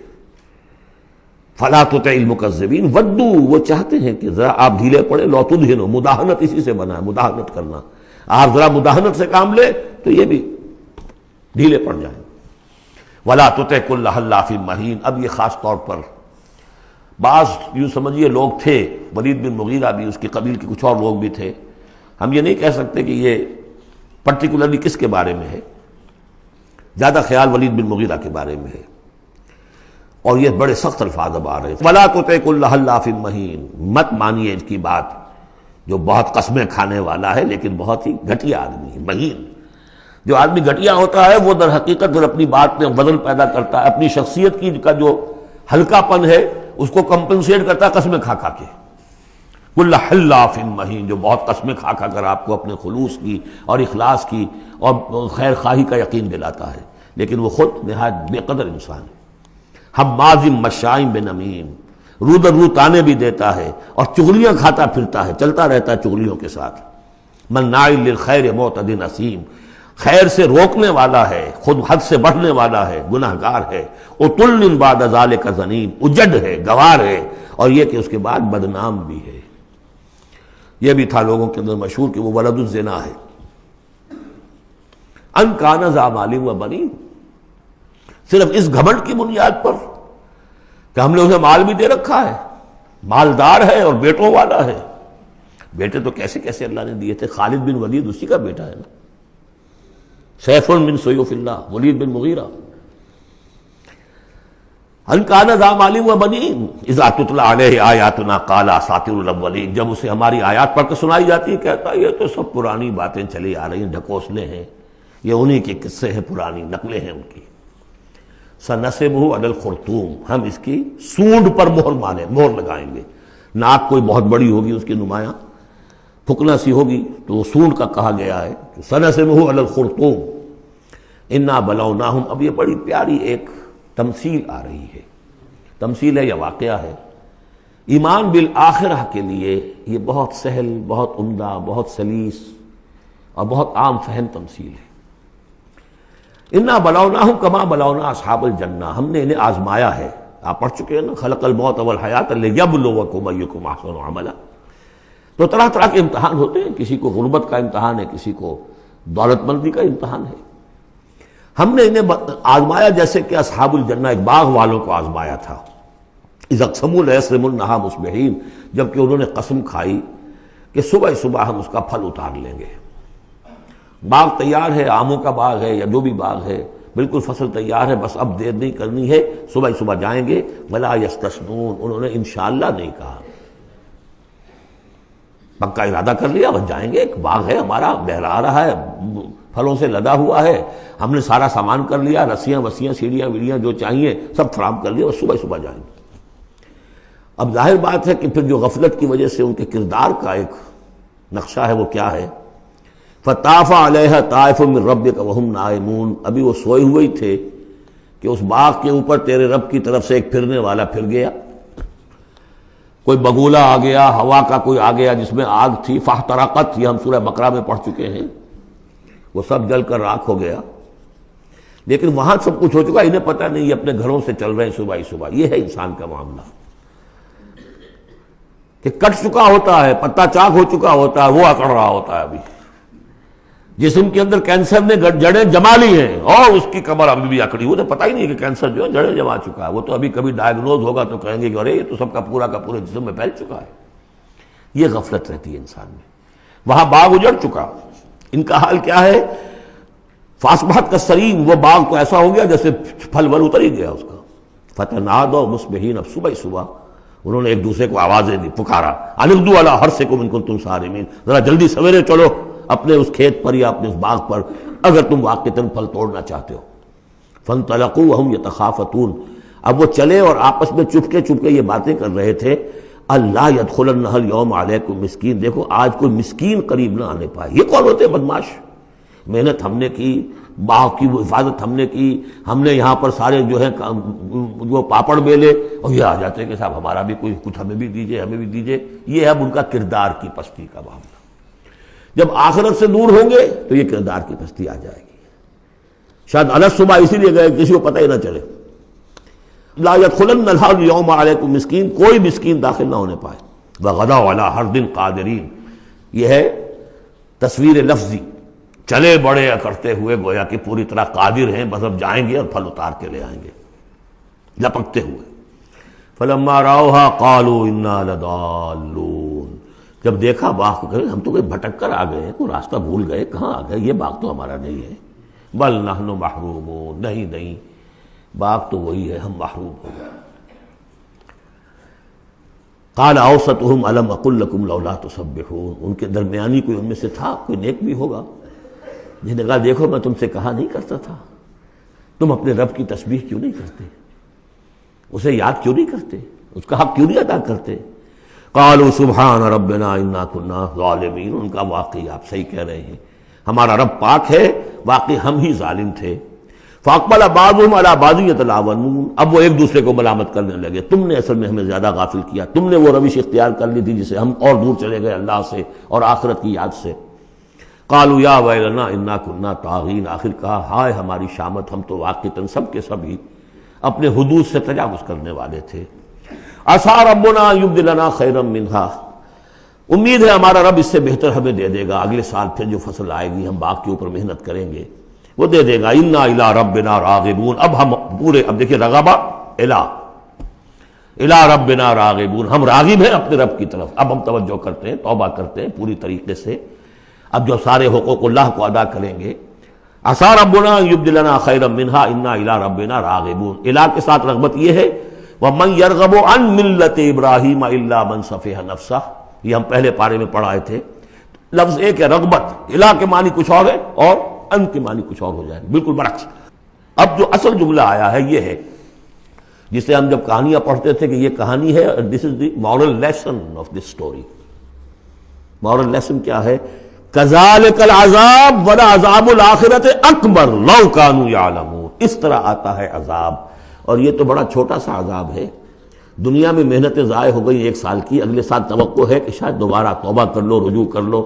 فلا تطع المکذبین ودوا، وہ چاہتے ہیں کہ ذرا آپ ڈھیلے پڑے. لو تدہنوا، مداہنت اسی سے بنا ہے، مداہنت کرنا. آپ ذرا مداہنت سے کام لے تو یہ بھی ڈھیلے پڑ جائیں. ولا تطع کل حلاف مہین، اب یہ خاص طور پر بعض یوں سمجھیے لوگ تھے، ولید بن مغیرہ بھی، اس کی قبیل کے کچھ اور لوگ بھی تھے. ہم یہ نہیں کہہ سکتے کہ یہ پرٹیکولرلی کس کے بارے میں ہے، زیادہ خیال ولید بن مغیرہ کے بارے میں ہے. اور یہ بڑے سخت الفاظ اب آ رہے ہیں. ولا تطع کل حلاف مہین، مت مانیے اس کی بات جو بہت قسمیں کھانے والا ہے لیکن بہت ہی گھٹیا آدمی ہے. مہین، جو آدمی گھٹیا ہوتا ہے وہ در حقیقت پھر اپنی بات میں وزن پیدا کرتا ہے، اپنی شخصیت کی کا جو ہلکا پن ہے اس کو کمپنسیٹ کرتا ہے قسمیں کھا کھا کے. کل حلاف مہین، جو بہت قسمیں کھا کھا کر آپ کو اپنے خلوص کی اور اخلاص کی اور خیر خواہی کا یقین دلاتا ہے، لیکن وہ خود نہایت بے قدر انسان ہے. حماز مشاء بنمیم، رو در رو تانے بھی دیتا ہے اور چغلیاں کھاتا پھرتا ہے، چلتا رہتا ہے چغلیوں کے ساتھ. مناع للخیر معتد اثیم، خیر سے روکنے والا ہے، خود حد سے بڑھنے والا ہے، گناہ گار ہے، عتل بعد ذلک زنیم، اجڑ ہے، گوار ہے، اور یہ کہ اس کے بعد بدنام بھی ہے۔ یہ بھی تھا لوگوں کے اندر مشہور کہ وہ ولد الزنا ہے۔ ان کان ذا مال و بنین، صرف اس گھمنڈ کی بنیاد پر کہ ہم نے اسے مال بھی دے رکھا ہے، مالدار ہے اور بیٹوں والا ہے۔ بیٹے تو کیسے کیسے اللہ نے دیے تھے، خالد بن ولید اسی کا بیٹا ہے نا، سیف من سیوف اللہ، ولید بن مغیرہ۔ ان کان ذا مال و بنین اذا تتلی علیہ آیاتنا قال اساطیر الاولین، جب اسے ہماری آیات پڑھ کے سنائی جاتی ہے کہتا ہے یہ تو سب پرانی باتیں چلی آ رہی ہیں، ڈھکوسلے ہیں، یہ انہی کے قصے ہیں، پرانی نقلیں ہیں ان کی۔ سنسمہ علی الخرطوم، ہم اس کی سونڈ پر مہر لگائیں گے۔ ناک کوئی بہت بڑی ہوگی اس کی نمایاں پھکنا سی ہوگی تو وہ سونڈ کا کہا گیا ہے۔ سنسمہ علی الخرطوم انا بلوناہم، اب یہ بڑی پیاری ایک تمثیل آ رہی ہے، تمثیل ہے یا واقعہ ہے۔ ایمان بالآخرہ کے لیے یہ بہت سہل، بہت عمدہ، بہت سلیس اور بہت عام فہم تمثیل ہے۔ انا بلوناہم کما بلونا اصحاب الجنہ، ہم نے انہیں آزمایا ہے۔ آپ پڑھ چکے ہیں نا، خلق الموت والحیات لیبلوکم ایکم احسن عملا۔ تو طرح طرح کے امتحان ہوتے ہیں، کسی کو غربت کا امتحان ہے، کسی کو دولت مندی کا امتحان ہے۔ ہم نے انہیں آزمایا جیسے کہ اصحاب الجنہ ایک باغ والوں کو آزمایا تھا۔ اذ اقسموا لیصرمنھا مصبحین، جبکہ انہوں نے قسم کھائی کہ صبح صبح ہم اس کا پھل اتار لیں گے۔ باغ تیار ہے، آموں کا باغ ہے یا جو بھی باغ ہے، بالکل فصل تیار ہے، بس اب دیر نہیں کرنی ہے، صبح صبح جائیں گے۔ ولا یستثنون، انہوں نے انشاءاللہ نہیں کہا، پکا ارادہ کر لیا، بس جائیں گے، ایک باغ ہے ہمارا، بہرا رہا ہے، پھلوں سے لدا ہوا ہے، ہم نے سارا سامان کر لیا، رسیاں وسیاں سیڑھیاں ویڑیاں جو چاہیے سب فراہم کر لیا، اور صبح صبح جائیں گے۔ اب ظاہر بات ہے کہ پھر جو غفلت کی وجہ سے ان کے کردار کا ایک نقشہ ہے وہ کیا ہے، فطاف علیہ طائف من ربک وہم نائمون، ابھی وہ سوئے ہوئے ہی تھے کہ اس باغ کے اوپر تیرے رب کی طرف سے ایک پھرنے والا پھر گیا، کوئی بگولا آ گیا، ہوا کا کوئی آ گیا جس میں آگ تھی، فاحترقت، یہ ہم سورہ بقرہ میں پڑھ چکے ہیں، وہ سب جل کر راکھ ہو گیا۔ لیکن وہاں سب کچھ ہو چکا، انہیں پتہ نہیں، یہ اپنے گھروں سے چل رہے ہیں صبح ہی صبح۔ یہ ہے انسان کا معاملہ کہ کٹ چکا ہوتا ہے، پتا چاک ہو چکا ہوتا ہے، وہ اکڑ رہا ہوتا ہے۔ ابھی جسم کے اندر کینسر نے جڑیں جما لی ہیں اور اس کی کمر ابھی بھی اکڑی، وہ تو پتہ ہی نہیں کہ کینسر جو ہے جڑیں جما چکا ہے، وہ تو ابھی کبھی ڈائیگنوز ہوگا تو کہیں گے کہ ارے یہ تو سب کا پورا جسم میں پھیل چکا ہے۔ یہ غفلت رہتی ہے انسان میں۔ وہاں باغ اجڑ چکا، ان کا حال کیا ہے، فاصبحت کالصریم، وہ باغ تو ایسا ہو گیا جیسے پھل ول اتر ہی گیا اس کا۔ فتنادوا مصبحین، اب صبح صبح انہوں نے ایک دوسرے کو آوازیں دی، پکارا، ان اغدوا علی حرثکم ان کنتم صارمین، ذرا جلدی سویرے چلو اپنے اس کھیت پر یا اپنے اس باغ پر اگر تم واقعتاً پھل توڑنا چاہتے ہو۔ فانطلقوا وهم يتخافتون، اب وہ چلے اور آپس میں چپکے چپکے یہ باتیں کر رہے تھے، اللہ يدخلنها اليوم علیکم مسکین، دیکھو آج کوئی مسکین قریب نہ آنے پائے۔ یہ کون ہوتے ہیں بدماش؟ محنت ہم نے کی، باغ کی حفاظت ہم نے کی، ہم نے یہاں پر سارے جو ہے وہ پاپڑ بیلے، اور یہ آ جاتے ہیں کہ صاحب ہمارا بھی کوئی کچھ ہمیں بھی دیجئے، ہمیں بھی دیجئے۔ یہ ہے اب ان کا کردار کی پستی کا معاملہ۔ جب آخرت سے دور ہوں گے تو یہ کردار کی پستی آ جائے گی۔ شاید الگ صبح اسی لیے گئے کسی کو پتہ ہی نہ چلے۔ لا يدخلن اليوم علیکم مسکین، کوئی مسکین داخل نہ ہونے پائے۔ وغدوا علی حرد قادرین، یہ ہے تصویر لفظی، چلے بڑے کرتے ہوئے گویا کہ پوری طرح قادر ہیں، بس اب جائیں گے اور پھل اتار کے لے آئیں گے لپکتے ہوئے۔ فلما رأوها قالوا انا لضالون، جب دیکھا باغ کو کہ ہم تو کوئی بھٹک کر آ گئے، کوئی راستہ بھول گئے، کہاں آ گئے، یہ باغ تو ہمارا نہیں ہے۔ بل نحن محرومون، نہیں نہیں باغ تو وہی ہے، ہم محروم ہو گئے۔ قال اوسطهم الم اقل لكم لولا تسبحون، ان کے درمیانی کوئی ان میں سے تھا، کوئی نیک بھی ہوگا، جس نے کہا دیکھو میں تم سے کہا نہیں کرتا تھا، تم اپنے رب کی تسبیح کیوں نہیں کرتے، اسے یاد کیوں نہیں کرتے، اس کا حق کیوں نہیں ادا کرتے۔ قالوا سبحان ربنا انا كنا ظالمین، ان کا واقعی آپ صحیح کہہ رہے ہیں، ہمارا رب پاک ہے، واقعی ہم ہی ظالم تھے۔ فاقبل بعضهم على بعض يتلاونون، اب وہ ایک دوسرے کو ملامت کرنے لگے، تم نے اصل میں ہمیں زیادہ غافل کیا، تم نے وہ روش اختیار کر لی تھی جسے ہم اور دور چلے گئے اللہ سے اور آخرت کی یاد سے۔ قالوا یا ویلنا انا کنا طاغین، آخر کہا ہائے ہماری شامت، ہم تو واقعتاً سب کے سبھی اپنے حدود سے تجاوز کرنے والے تھے۔ عسیٰ ربنا یبدلنا خیرا منہا، امید ہے ہمارا رب اس سے بہتر ہمیں دے دے گا، اگلے سال پھر جو فصل آئے گی ہم باغ کے اوپر محنت کریں گے وہ دے دے گا۔ انا الی ربنا راغبون، اب ہم پورے، اب دیکھیں رغبہ الی ربنا راغبون، ہم راغب ہیں اپنے رب کی طرف، اب ہم توجہ کرتے ہیں، توبہ کرتے ہیں پوری طریقے سے، اب جو سارے حقوق اللہ کو ادا کریں گے۔ عسیٰ ربنا یبدلنا خیرا منہا انا الی ربنا راغبون، الی کے ساتھ رغبت یہ ہے وَمَن يَرْغَبُ عَن مِلَّةِ إِبْرَاهِيمَ إِلَّا مَن سَفِهَ نَفْسَهُ، یہ ہم پہلے پارے میں پڑھائے تھے۔ لفظ ایک ہے رغبت، الی کے معنی کچھ اور ہے اور ان کے معنی کچھ اور ہو جائے، بالکل برعکس۔ اب جو اصل جملہ آیا ہے یہ ہے جسے ہم جب کہانیاں پڑھتے تھے کہ یہ کہانی ہے، this is the moral lesson of this story. Moral lesson کیا ہے؟ کذالک العذاب ولعذاب الآخرۃ اکبر لو کانوا یعلمون، اس طرح آتا ہے عذاب، اور یہ تو بڑا چھوٹا سا عذاب ہے۔ دنیا میں محنتیں ضائع ہو گئی ایک سال کی، اگلے سال توقع ہے کہ شاید دوبارہ توبہ کر لو، رجوع کر لو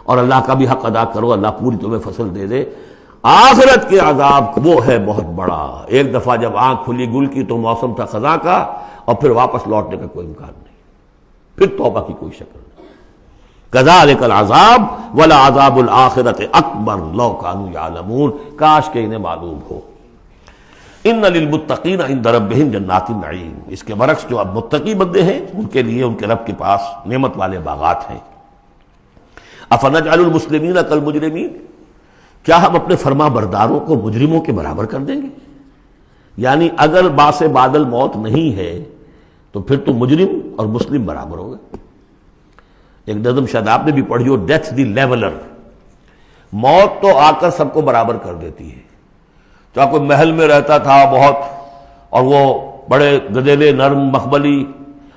اور اللہ کا بھی حق ادا کرو، اللہ پوری تمہیں فصل دے دے۔ آخرت کے عذاب وہ ہے بہت بڑا، ایک دفعہ جب آنکھ کھلی گل کی تو موسم تھا خزاں کا، اور پھر واپس لوٹنے کا کوئی امکان نہیں، پھر توبہ کی کوئی شکل نہیں۔ کذالک العذاب ولعذاب الآخرۃ اکبر لو کانوا یعلمون، کاش کہ انہیں معلوم ہو۔ ان للمتقین عند ربہم جنات النعیم، اس کے برعکس جو اب متقی بندے ہیں ان کے لیے ان کے رب کے پاس نعمت والے باغات ہیں۔ افنجعل المسلمین کالمجرمین، کیا ہم اپنے فرما برداروں کو مجرموں کے برابر کر دیں گے؟ یعنی اگر باعث بادل موت نہیں ہے تو پھر تو مجرم اور مسلم برابر ہو گئے۔ ایک نظم شاید آپ نے بھی پڑھی ہو، ڈیتھ دی لیولر، موت تو آ کر سب کو برابر کر دیتی ہے۔ چاہے کوئی محل میں رہتا تھا بہت اور وہ بڑے گدیلے نرم مخملی،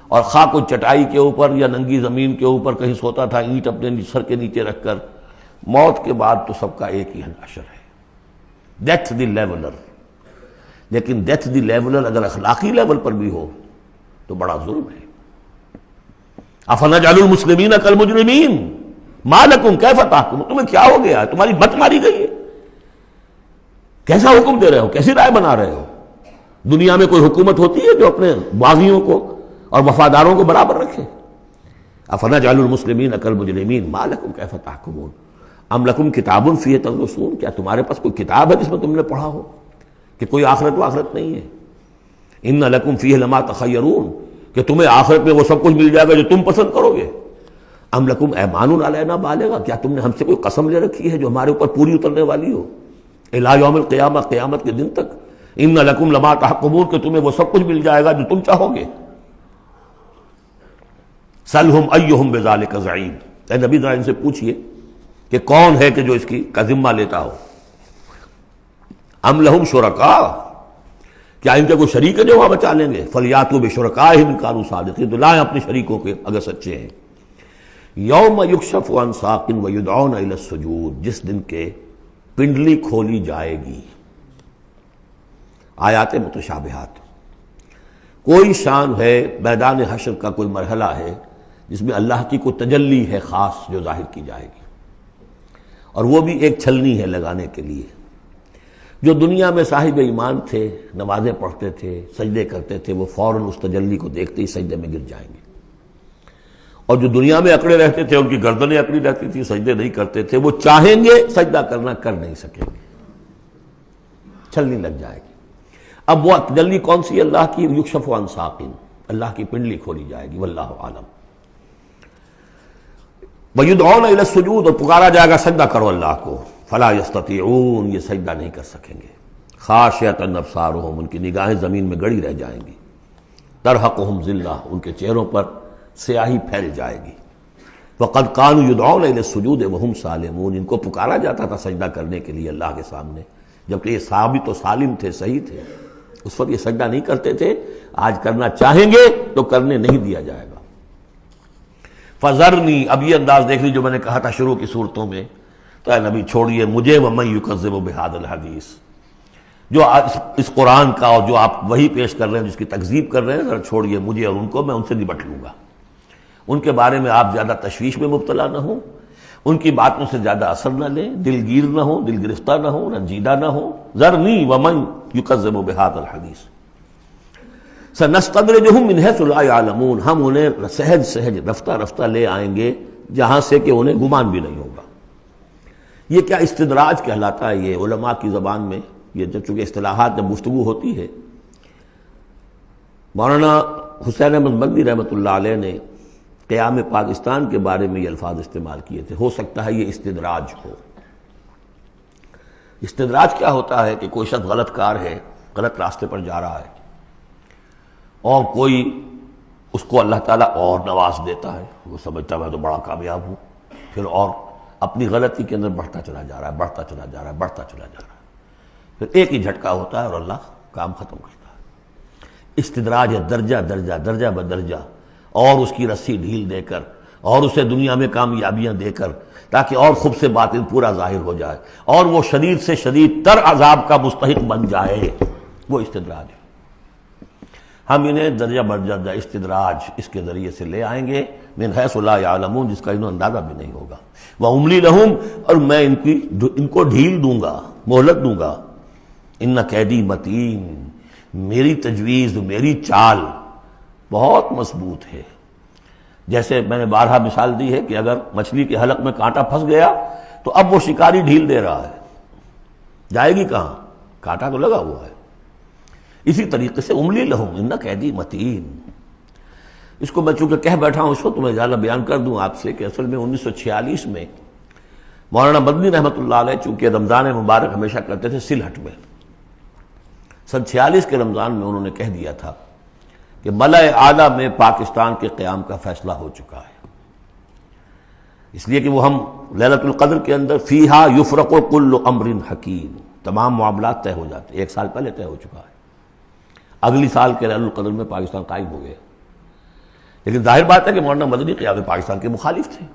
اور خواہ کوئی چٹائی کے اوپر یا ننگی زمین کے اوپر کہیں سوتا تھا اینٹ اپنے سر کے نیچے رکھ کر، موت کے بعد تو سب کا ایک ہی حشر ہے، ڈیتھ دی لیولر۔ لیکن ڈیتھ دی لیولر اگر اخلاقی لیول پر بھی ہو تو بڑا ظلم ہے۔ افنجعل المسلمین کالمجرمین ما لکم کیف تحکمون، تمہیں کیا ہو گیا ہے، تمہاری بت ماری گئی ہے، کیسا حکم دے رہے ہو، کیسی رائے بنا رہے ہو؟ دنیا میں کوئی حکومت ہوتی ہے جو اپنے باغیوں کو اور وفاداروں کو برابر رکھے؟ افنجعل المسلمین کالمجرمین ما لکم کیف تحکمون ام لکم کتاب فیہ تدرسون، کیا تمہارے پاس کوئی کتاب ہے جس میں تم نے پڑھا ہو کہ کوئی آخرت و آخرت نہیں ہے؟ ان لکم فیہ لما تخیرون، کہ تمہیں آخرت میں وہ سب کچھ مل جائے گا جو تم پسند کرو گے۔ ام لکم ایمان علینا بالغہ، کیا تم نے ہم سے کوئی قسم لے رکھی ہے جو ہمارے اوپر پوری اترنے والی ہو الی یوم القیامہ، قیامت کے دن تک؟ ان لکم لما تحکمون، کہ تمہیں وہ سب کچھ مل جائے گا جو تم چاہو گے۔ سلہم ایہم بذالک زعیم، اے نبی ذرا ان سے پوچھئے کہ کون ہے کہ جو اس کی کا ذمہ لیتا ہو۔ ام لہم شرکاء، کیا ان کے کوئی شریک ہے جو وہاں بچا لیں گے؟ فلیاتوا بشرکائہم ان کانوا صادقین، تو لائیں اپنے شریکوں کے اگر سچے ہیں۔ یوم یکشف عن ساق ویدعون الی السجود، جس دن کے پنڈلی کھولی جائے گی۔ آیات متشابہات، کوئی شان ہے میدان حشر کا، کوئی مرحلہ ہے جس میں اللہ کی کوئی تجلی ہے خاص جو ظاہر کی جائے گی، اور وہ بھی ایک چھلنی ہے لگانے کے لیے۔ جو دنیا میں صاحب ایمان تھے، نمازیں پڑھتے تھے، سجدے کرتے تھے، وہ فوراً اس تجلی کو دیکھتے ہی سجدے میں گر جائیں گے، اور جو دنیا میں اکڑے رہتے تھے ان کی گردنیں اکڑی رہتی تھی، سجدے نہیں کرتے تھے، وہ چاہیں گے سجدہ کرنا کر نہیں سکیں گے، چھلنی لگ جائے گی۔ اب وہ تجلی کون سی؟ اللہ کی، یکشف عن ساق، اللہ کی پنڈلی کھولی جائے گی، واللہ عالم۔ وَيُدْعَوْنَ إِلَى السُّجُودِ، اور پکارا جائے گا سجدہ کرو اللہ کو، فَلَا يَسْتَطِيعُونَ، یہ سجدہ نہیں کر سکیں گے۔ خَاشِعَةً أَبْصَارُهُمْ، ان کی نگاہیں زمین میں گڑی رہ جائیں گی۔ تَرْهَقُهُمْ ذِلَّةٌ، ان کے چہروں پر سیاہی پھیل جائے گی۔ وَقَدْ كَانُوا يُدْعَوْنَ إِلَى السُّجُودِ وَهُمْ سَالِمُونَ، ان کو پکارا جاتا تھا سجدہ کرنے کے لیے اللہ کے سامنے، جبکہ یہ ثابت و سالم تھے، صحیح تھے، اس وقت یہ سجدہ نہیں کرتے تھے۔ آج کرنا چاہیں گے تو کرنے نہیں دیا جائے گا۔ فَذَرْنِي، اب یہ انداز دیکھ لی جو میں نے کہا تھا شروع کی صورتوں میں، تو اے نبی چھوڑیے مجھے، وَمَن يُكَذِّبُ بِهَذَا الْحَدِيثِ، جو اس قرآن کا اور جو آپ وہی پیش کر رہے ہیں جس کی تکذیب کر رہے ہیں، ذرا چھوڑیے مجھے اور ان کو، میں ان سے نبٹ لوں گا، ان کے بارے میں آپ زیادہ تشویش میں مبتلا نہ ہوں۔ ان کی باتوں سے زیادہ اثر نہ لیں، دلگیر نہ ہو، دل گرفتہ نہ ہو، رنجیدہ نہ ہو. ذرنی ومن یکذب بہذا الحدیث سنستدرجہم من حیث لا یعلمون، ہم انہیں سہج سہج رفتہ رفتہ لے آئیں گے جہاں سے کہ انہیں گمان بھی نہیں ہوگا. یہ کیا استدراج کہلاتا ہے یہ علماء کی زبان میں. یہ جب چونکہ اصطلاحات جب گفتگو ہوتی ہے، مولانا حسین احمد مدنی رحمۃ اللہ علیہ نے قیام پاکستان کے بارے میں یہ الفاظ استعمال کیے تھے. ہو سکتا ہے یہ استدراج ہو. استدراج کیا ہوتا ہے کہ کوئی شخص غلط کار ہے، غلط راستے پر جا رہا ہے، اور کوئی اس کو اللہ تعالیٰ اور نواز دیتا ہے، وہ سمجھتا ہے میں تو بڑا کامیاب ہوں، پھر اور اپنی غلطی کے اندر بڑھتا چلا جا رہا ہے، بڑھتا چلا جا رہا ہے، بڑھتا چلا جا رہا ہے، پھر ایک ہی جھٹکا ہوتا ہے اور اللہ کام ختم کرتا ہے. استدراج ہے درجہ درجہ، درجہ بدرجہ، اور اس کی رسی ڈھیل دے کر، اور اسے دنیا میں کامیابیاں دے کر، تاکہ اور خوب سے باطن پورا ظاہر ہو جائے اور وہ شدید سے شدید تر عذاب کا مستحق بن جائے. وہ استدراج ہے. ہم انہیں درجہ بدرجہ استدراج اس کے ذریعے سے لے آئیں گے من حیث لا یعلمون، جس کا انہیں اندازہ بھی نہیں ہوگا. وَأُمْلِي لَهُمْ، اور میں ان کو ڈھیل دوں گا، مہلت دوں گا. ان قیدی متین، میری تجویز، میری چال بہت مضبوط ہے. جیسے میں نے بارہا مثال دی ہے کہ اگر مچھلی کے حلق میں کانٹا پھنس گیا تو اب وہ شکاری ڈھیل دے رہا ہے، جائے گی کہاں؟ کانٹا تو لگا ہوا ہے. اسی طریقے سے املی لہم ان قیدی متین. اس کو میں چونکہ کہہ بیٹھا ہوں، اس کو تمہیں زیادہ بیان کر دوں آپ سے کہ اصل میں 1946 میں مولانا مدنی رحمۃ اللہ علیہ چونکہ رمضان مبارک ہمیشہ کرتے تھے سلہٹ میں، سن 46 کے رمضان میں انہوں نے کہہ دیا تھا کہ ملأ اعلیٰ میں پاکستان کے قیام کا فیصلہ ہو چکا ہے. اس لیے کہ وہ ہم لیلۃ القدر کے اندر فیہا یفرق کل امر حکیم، تمام معاملات طے ہو جاتے، 1 سال پہلے طے ہو چکا ہے. اگلی سال کے لیلۃ القدر میں پاکستان قائم ہو گیا. لیکن ظاہر بات ہے کہ مولانا مدنی قیام پاکستان کے مخالف تھے.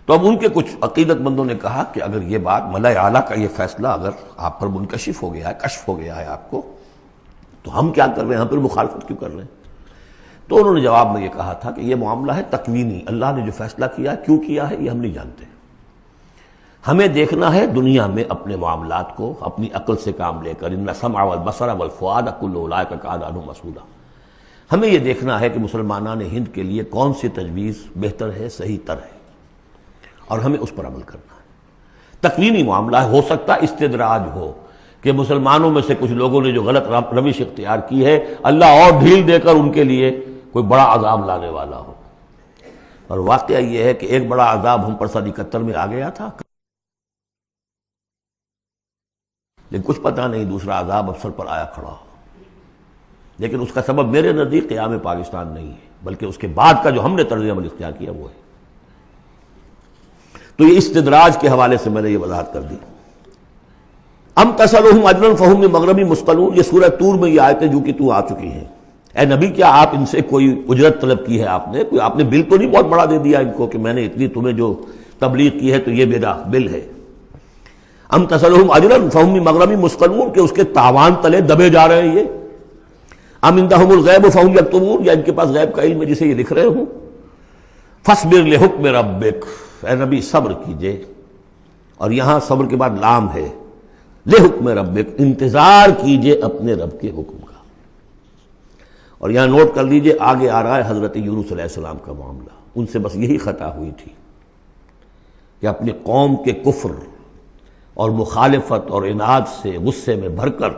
تو اب ان کے کچھ عقیدت مندوں نے کہا کہ اگر یہ بات ملأ اعلیٰ کا یہ فیصلہ اگر آپ پر منکشف ہو گیا ہے، کشف ہو گیا ہے آپ کو، تو ہم کیا کر رہے ہیں، ہم پھر مخالفت کیوں کر رہے ہیں؟ تو انہوں نے جواب میں یہ کہا تھا کہ یہ معاملہ ہے تکوینی، اللہ نے جو فیصلہ کیا ہے، کیوں کیا ہے، یہ ہم نہیں جانتے. ہمیں دیکھنا ہے دنیا میں اپنے معاملات کو اپنی عقل سے کام لے کر. ان السمع والبصر والفؤاد کل اولئک کان عنہ مسئولا. ہمیں یہ دیکھنا ہے کہ مسلمانان ہند کے لیے کون سی تجویز بہتر ہے، صحیح تر ہے، اور ہمیں اس پر عمل کرنا ہے. تکوینی معاملہ ہے. ہو سکتا استدراج ہو کہ مسلمانوں میں سے کچھ لوگوں نے جو غلط روش اختیار کی ہے، اللہ اور ڈھیل دے کر ان کے لیے کوئی بڑا عذاب لانے والا ہو. اور واقعہ یہ ہے کہ ایک بڑا عذاب ہم پر سن 71 میں آ گیا تھا، لیکن کچھ پتہ نہیں دوسرا عذاب اب سر پر آیا کھڑا ہو. لیکن اس کا سبب میرے نزدیک قیام پاکستان نہیں ہے، بلکہ اس کے بعد کا جو ہم نے طرز عمل اختیار کیا وہ ہے. تو یہ استدراج کے حوالے سے میں نے یہ وضاحت کر دی. ام تسألہم اجرا فہم من مغرم مثقلون، یہ سورہ طور میں یہ آیتیں جو کہ تو آ چکی ہیں. اے نبی کیا آپ ان سے کوئی اجرت طلب کی ہے؟ آپ نے بل تو نہیں بہت بڑا دے دیا ان کو کہ میں نے اتنی تمہیں جو تبلیغ کی ہے تو یہ میرا بل ہے. ام تسألہم اجرا فہم من مغرم مثقلون، کہ اس کے تاوان تلے دبے جا رہے ہیں یہ. ام عندہم الغیب فہم یکتبون، یا ان کے پاس غیب کا علم ہے جسے یہ لکھ رہے ہوں. فاصبر لحکم ربک، اے نبی صبر کیجئے. اور یہاں صبر کے بعد لام ہے، لحکم ربک، انتظار کیجئے اپنے رب کے حکم کا. اور یہاں نوٹ کر لیجئے آگے آ رہا ہے حضرت یونس علیہ السلام کا معاملہ. ان سے بس یہی خطا ہوئی تھی کہ اپنی قوم کے کفر اور مخالفت اور عناد سے غصے میں بھر کر،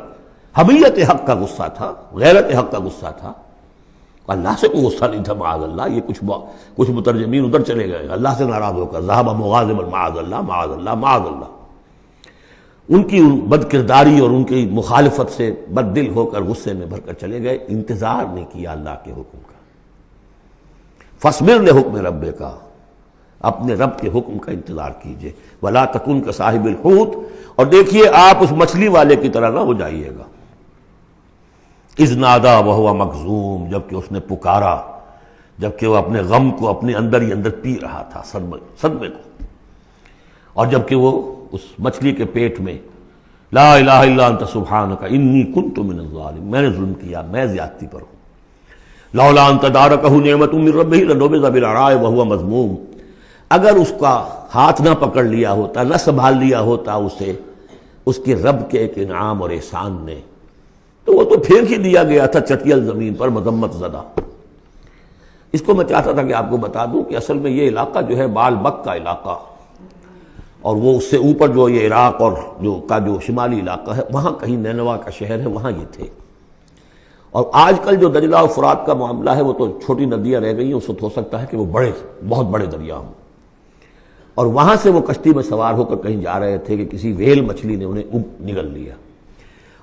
حمیت حق کا غصہ تھا، غیرت حق کا غصہ تھا. اللہ سے کوئی غصہ نہیں تھا معاذ اللہ. یہ کچھ مترجمین ادھر چلے گئے اللہ سے ناراض ہو کر، ذهب مغاضبا معاذ اللہ معاذ اللہ معاذ اللہ. ان کی بد کرداری اور ان کی مخالفت سے بد دل ہو کر غصے میں بھر کر چلے گئے، انتظار نہیں کیا اللہ کے حکم کا. فاصبر لحکم ربک، اپنے رب کے حکم کا انتظار کیجئے. ولا تکن کصاحب الحوت، اور دیکھیے آپ اس مچھلی والے کی طرح نہ ہو جائیے گا. اذ نادا وہو مکظوم، جبکہ اس نے پکارا جبکہ وہ اپنے غم کو اپنے اندر ہی اندر پی رہا تھا، صدمے کو. اور جبکہ وہ اس مچھلی کے پیٹ میں لا الہ الا انت سبحانک انی کنت من الظالمین، میں نے ظلم کیا، میں زیادتی پر ہوں. لولا ان تدارکہ نعمت من ربہ لنبذ بالعراء وہو مذموم. اگر اس کا ہاتھ نہ پکڑ لیا ہوتا، نہ سنبھال لیا ہوتا اسے اس کے رب کے ایک انعام اور احسان نے، تو وہ تو پھینک ہی دیا گیا تھا چٹیل زمین پر مذمت زدہ۔ اس کو میں چاہتا تھا کہ آپ کو بتا دوں کہ اصل میں یہ علاقہ جو ہے بال بک کا علاقہ، اور وہ اس سے اوپر جو یہ عراق اور جو شمالی علاقہ ہے وہاں کہیں نینوا کا شہر ہے، وہاں یہ تھے۔ اور آج کل جو دجلہ اور فرات کا معاملہ ہے وہ تو چھوٹی ندیاں رہ گئی ہیں، اس وقت ہو سکتا ہے کہ وہ بہت بڑے دریا ہوں۔ اور وہاں سے وہ کشتی میں سوار ہو کر کہیں جا رہے تھے کہ کسی ویل مچھلی نے انہیں نگل لیا،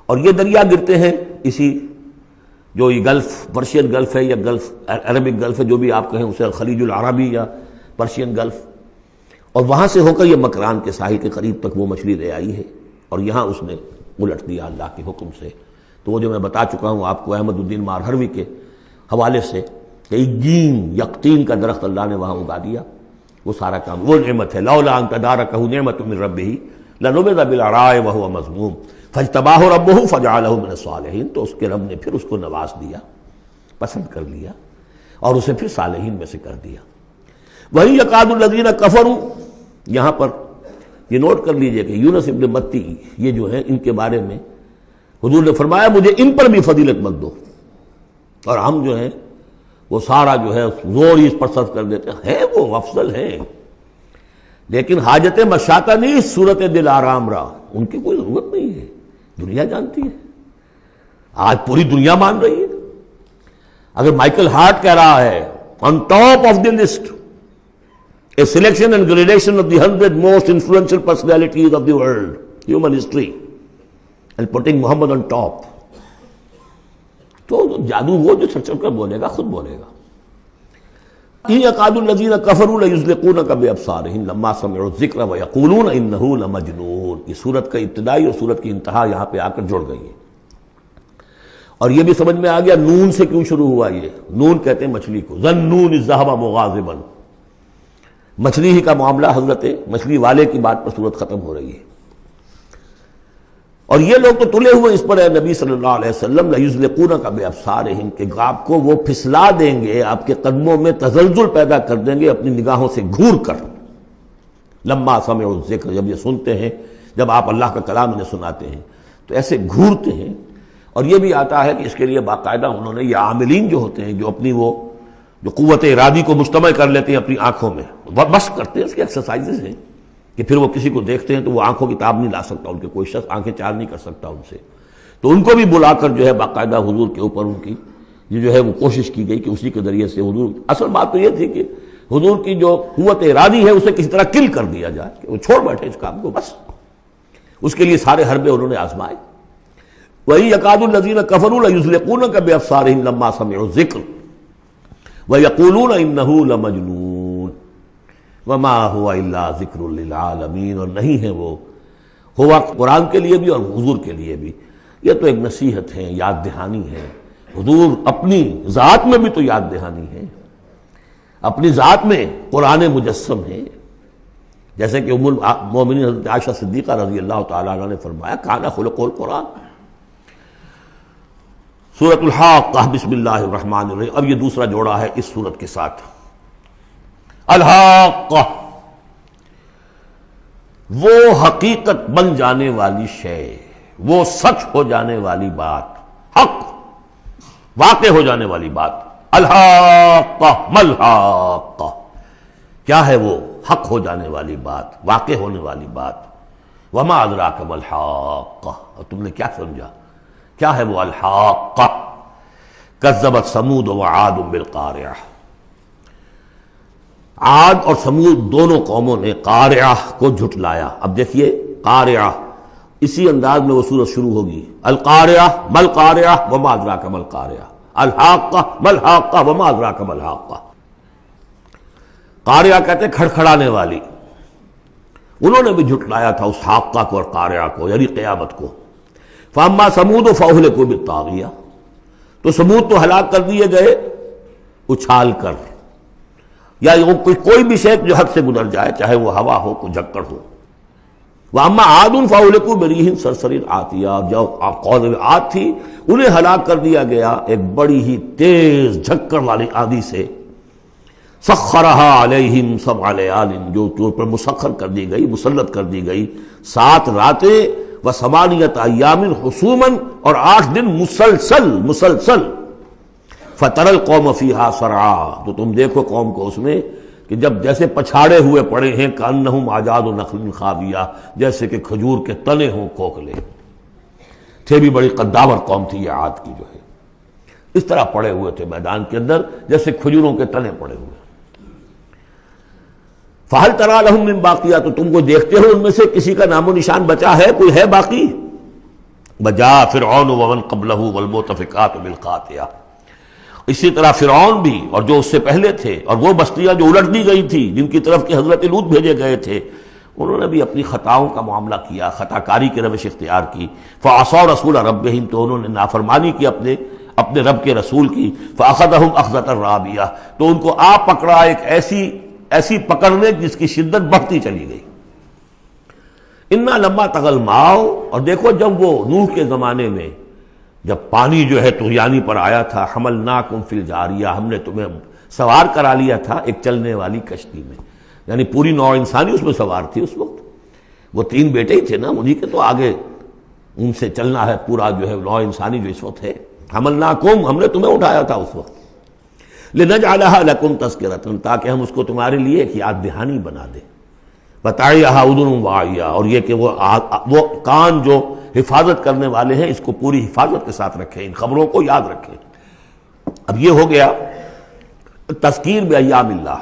اور یہ دریا گرتے ہیں اسی جو یہ گلف، پرشین گلف ہے یا گلف عربک گلف ہے، جو بھی آپ کہیں اسے، خلیج العربی یا پرشین گلف، اور وہاں سے ہو کر یہ مکران کے ساحل کے قریب تک وہ مچھلی لے آئی ہے، اور یہاں اس نے الٹ دیا اللہ کے حکم سے۔ تو وہ جو میں بتا چکا ہوں آپ کو احمد الدین مارہروی کے حوالے سے کہ ایگین یقطین کا درخت اللہ نے وہاں اگا دیا، وہ سارا کام وہ نعمت ہے۔ لولا ان تدارکہ نعمت من ربہ لنبذ بالعراء وہو مذموم فاجتباہ ربہ فجعلہ من الصالحین، تو اس کے رب نے پھر اس کو نواز دیا، پسند کر لیا، اور اسے پھر صالحین میں سے کر دیا۔ وہی یکاد الذین کفروا، یہاں پر یہ نوٹ کر لیجئے کہ یونس ابن متی یہ جو ہے ان کے بارے میں حضور نے فرمایا مجھے ان پر بھی فضیلت مت دو، اور ہم جو ہیں وہ سارا جو ہے زور ہی اس پر صرف کر دیتے ہیں، وہ افضل ہیں لیکن حاجت مشاطہ نہیں، صورت دل آرام را، ان کی کوئی ضرورت نہیں ہے، دنیا جانتی ہے، آج پوری دنیا مان رہی ہے۔ اگر مائیکل ہارٹ کہہ رہا ہے on top of the list a selection and gradation of the 100 most influential personalities of the world, human history, and putting Muhammad on top, تو جادو وہ جو چل کر بولے گا خود بولے گا۔ ان یکاد الذین کفروا لیزلقونک بابصارہم لما سمعوا الذکر ویقولون انہ لمجنون۔ یہ سورت کا ابتدائی اور سورت کی انتہا یہاں پہ آ کر جڑ گئی ہے، اور یہ بھی سمجھ میں آ گیا نون سے کیوں شروع ہوا۔ یہ نون کہتے ہیں مچھلی کو، ظنون اذ ذہب مغاضبا، مچھلی ہی کا معاملہ، حضرت مچھلی والے کی بات پر سورت ختم ہو رہی ہے۔ اور یہ لوگ تو تلے ہوئے اس پر ہے نبی صلی اللہ علیہ وسلم لیزلقونک بابصارہم، کہ آپ کو وہ پھسلا دیں گے، آپ کے قدموں میں تزلزل پیدا کر دیں گے اپنی نگاہوں سے گھور کر۔ لما سمعوا الذکر، جب یہ سنتے ہیں، جب آپ اللہ کا کلام انہیں سناتے ہیں تو ایسے گھورتے ہیں۔ اور یہ بھی آتا ہے کہ اس کے لیے باقاعدہ انہوں نے یہ عاملین جو ہوتے ہیں، جو اپنی وہ جو قوت ارادی کو مجتمع کر لیتے ہیں اپنی آنکھوں میں، بس کرتے ہیں، اس کی ایکسرسائزز ہیں کہ پھر وہ کسی کو دیکھتے ہیں تو وہ آنکھوں کی تاب نہیں لا سکتا، ان کے کوئی شخص آنکھیں چار نہیں کر سکتا ان سے، تو ان کو بھی بلا کر جو ہے باقاعدہ حضور کے اوپر ان کی یہ جو ہے وہ کوشش کی گئی کہ اسی کے ذریعے سے حضور، اصل بات تو یہ تھی کہ حضور کی جو قوت ارادی ہے اسے کسی طرح کل کر دیا جائے کہ وہ چھوڑ بیٹھے اس کام کو، بس اس کے لیے سارے حربے انہوں نے آزمائے۔ وہی یکاد الذین کفروا لیزلقونک بابصارہم لما سمعوا الذکر ویقولون انہ لمجنون وما ہوا الا ذکر للعالمین، اور نہیں ہے وہ، ہوا قرآن کے لیے بھی اور حضور کے لیے بھی، یہ تو ایک نصیحت ہے، یاد دہانی ہے۔ حضور اپنی ذات میں بھی تو یاد دہانی ہے، اپنی ذات میں قرآن مجسم ہے، جیسے کہ ام المومنین حضرت عائشہ صدیقہ رضی اللہ تعالیٰ عنہ نے فرمایا کان خلق القرآن۔ سورۃ الحاقہ، بسم اللہ الرحمن الرحیم، اب یہ دوسرا جوڑا ہے اس سورت کے ساتھ۔ الحاقہ، وہ حقیقت بن جانے والی شے، وہ سچ ہو جانے والی بات، حق واقع ہو جانے والی بات۔ الحاقہ ملحاقہ، کیا ہے وہ حق ہو جانے والی بات، واقع ہونے والی بات۔ وما ادراک ملحاقہ، اور تم نے کیا سمجھا کیا ہے وہ الحاقہ؟ کذبت ثمود وعاد بالقارعہ، عاد اور سمود دونوں قوموں نے قارعہ کو جھٹلایا۔ اب دیکھیے قارعہ، اسی انداز میں وہ سورت شروع ہوگی، القارعہ مل قارعہ وما ادراک مل قارعہ، الحاقہ مل حاقہ وما ادراک مل حاقہ۔ قارعہ کہتے ہیں کھڑکھڑانے والی، انہوں نے بھی جھٹلایا تھا اس حاقہ کو اور قارعہ کو، یعنی قیامت کو۔ فاما ثمود فاہلکوا بالطاغیہ، تو سمود تو ہلاک کر دیے گئے اچھال کر، یا کوئی بھی شے جو حد سے گزر جائے، چاہے وہ ہوا ہو کوئی جھکڑ ہو۔ واما عاد فاہلکوا بریح صرصر عاتیہ، اور جو قوم عاد تھی انہیں ہلاک کر دیا گیا ایک بڑی ہی تیز جھکڑ والی آندھی سے۔ سخرها علیہم 7 لیال، جو پر مسخر کر دی گئی، مسلط کر دی گئی 7 راتیں، و8 ایام حسوما، اور 8 دن مسلسل. فتر القوم فیہا صرعا، تو تم دیکھو قوم کو اس میں کہ جب جیسے پچھاڑے ہوئے پڑے ہیں، کأنہم اعجاز نخل خاویہ، جیسے کہ کھجور کے تنے ہوں کھوکھلے. تھے بھی بڑی قداور قوم تھی یہ عاد کی جو ہے، اس طرح پڑے ہوئے تھے میدان کے اندر جیسے کھجوروں کے تنے پڑے ہوئے. فَهَلْ تَرَىٰ لَهُم مِّن بَاقِیَةٍ، تو تم کو دیکھتے ہو ان میں سے کسی کا نام و نشان بچا ہے، کوئی ہے باقی؟ وَجَاءَ فِرْعَوْنُ وَمَنْ قَبْلَهُ وَالْمُؤْتَفِكَاتُ بِالْخَاطِئَةِ، اسی طرح فرعون بھی اور جو اس سے پہلے تھے، اور وہ بستیاں جو الٹ دی گئی تھی جن کی طرف کہ حضرت لوط بھیجے گئے تھے، انہوں نے بھی اپنی خطاؤں کا معاملہ کیا، خطا کاری کی روش اختیار کی. فَعَصَوْا رَسُولَ رَبِّهِمْ، تو انہوں نے نافرمانی کی اپنے رب کے رسول کی. فَأَخَذَهُمْ أَخْذَةً رَابِيَةً، تو ان کو پکڑا ایک ایسی پکڑنے جس کی شدت بڑھتی چلی گئی. اِنَّا لَمَّا طَغَى الْمَاءُ، اور دیکھو جب وہ نوح کے زمانے میں جب پانی جو ہے طغیانی پر آیا تھا، حملناکم فی الجاریہ، ہم نے تمہیں سوار کرا لیا تھا ایک چلنے والی کشتی میں، یعنی پوری نوع انسانی اس میں سوار تھی اس وقت. وہ 3 بیٹے ہی تھے نا، انہی کے تو آگے ان سے چلنا ہے پورا جو ہے نوع انسانی جو اس وقت ہے. حملناکم، ہم نے تمہیں اٹھایا تھا اس وقت. لنجعلها لکم تذکرۃ، تاکہ ہم اس کو تمہارے لیے ایک یاد دہانی بنا دیں. بتعیھا اذن واعیہ، اور یہ کہ وہ کان جو حفاظت کرنے والے ہیں اس کو پوری حفاظت کے ساتھ رکھیں، ان خبروں کو یاد رکھیں. اب یہ ہو گیا تذکیر بایام اللہ.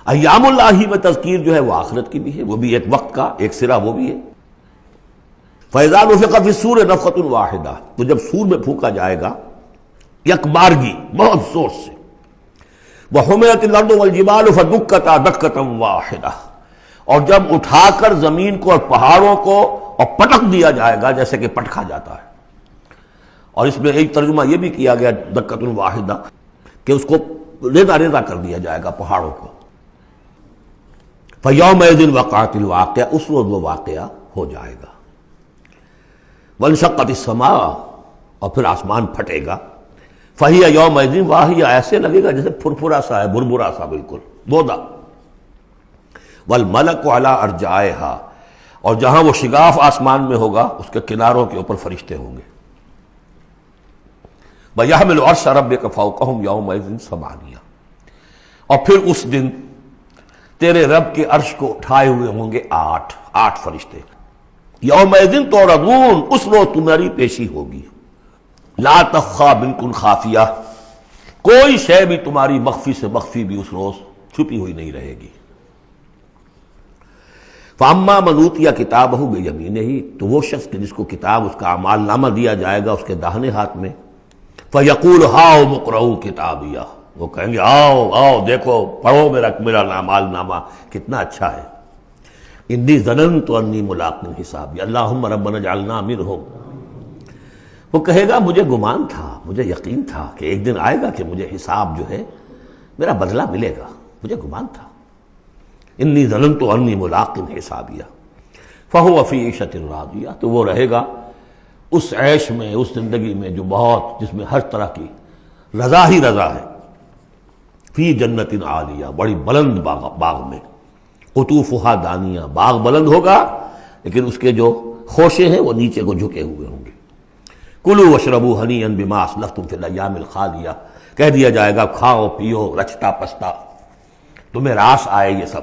ایام اللہ ہی میں تذکیر جو ہے وہ آخرت کی بھی ہے، وہ بھی ایک وقت کا ایک سرا وہ بھی ہے. فَإِذَا نُفِخَ فِي الصُّورِ نَفْخَةٌ وَاحِدَةٌ، تو جب سور میں پھونکا جائے گا یک بارگی بہت زور سے. وَحُمِلَتِ الْأَرْضُ وَالْجِبَالُ فَدُكَّتَا دَكَّةً وَاحِدَةً، اور جب اٹھا کر زمین کو اور پہاڑوں کو اور پٹک دیا جائے گا جیسے کہ پٹکا جاتا ہے. اور اس میں ایک ترجمہ یہ بھی کیا گیا دکۃ واحدہ کہ اس کو ریزہ ریزہ کر دیا جائے گا پہاڑوں کو. فَيَوْمَئِذٍ وَقَعَتِ الْوَاقِعَةُ، اس روز وہ واقعہ ہو جائے گا. وَانشَقَّتِ السَّمَاءُ، اور پھر آسمان پھٹے گا. فَهِيَ يَوْمَئِذٍ وَاهِيَةٌ، ایسے لگے گا جیسے پھرپھرا سا ہے، بھربھرا سا بالکل بودا. وَالْمَلَكُ عَلَىٰ أَرْجَائِهَا، اور جہاں وہ شگاف آسمان میں ہوگا اس کے کناروں کے اوپر فرشتے ہوں گے. وَيَحْمِلُ عَرْشَ رَبِّكَ فَوْقَهُمْ يَوْمَئِذٍ ثَمَانِيَةٌ، اور پھر اس دن تیرے رب کے عرش کو اٹھائے ہوئے ہوں گے 8 فرشتے. یومئذ تعرضون، اس روز تمہاری پیشی ہوگی. لا تخفی منکم خافیہ، کوئی شے بھی تمہاری مخفی سے مخفی بھی اس روز چھپی ہوئی نہیں رہے گی. فَأَمَّا مَنْ أُوتِیَ کِتَابَهُ بِیَمِینِهِ، تو وہ شخص کہ جس کو کتاب اس کا اعمال نامہ دیا جائے گا اس کے داہنے ہاتھ میں. فَيَقُولُ هَاؤْمُ اقْرَءُوا کِتَابِیَهْ، وہ کہیں گے آؤ دیکھو پڑھو میرا اعمال نامہ کتنا اچھا ہے. انی ظننت انی ملاق حسابی اللہم ربنا اجعلنا منہم. وہ کہے گا مجھے گمان تھا، مجھے یقین تھا کہ ایک دن آئے گا کہ مجھے حساب جو ہے میرا بدلہ ملے گا، مجھے گمان تھا. انی ظننت انی ملاق حسابیہ فہو فی عیشۃ راضیہ، تو وہ رہے گا اس عیش میں، اس زندگی میں جو بہت، جس میں ہر طرح کی رضا ہی رضا ہے. فی جنت عالیہ، بڑی بلند باغ میں. قطوفہا دانیہ، باغ بلند ہوگا لیکن اس کے جو خوشے ہیں وہ نیچے کو جھکے ہوئے ہوں گے. کلوا واشربوا ہنیئا بما اسلفتم فی الایام الخالیہ، کہہ دیا جائے گا کھاؤ پیو رچتا پستا، تمہیں راس آئے یہ سب،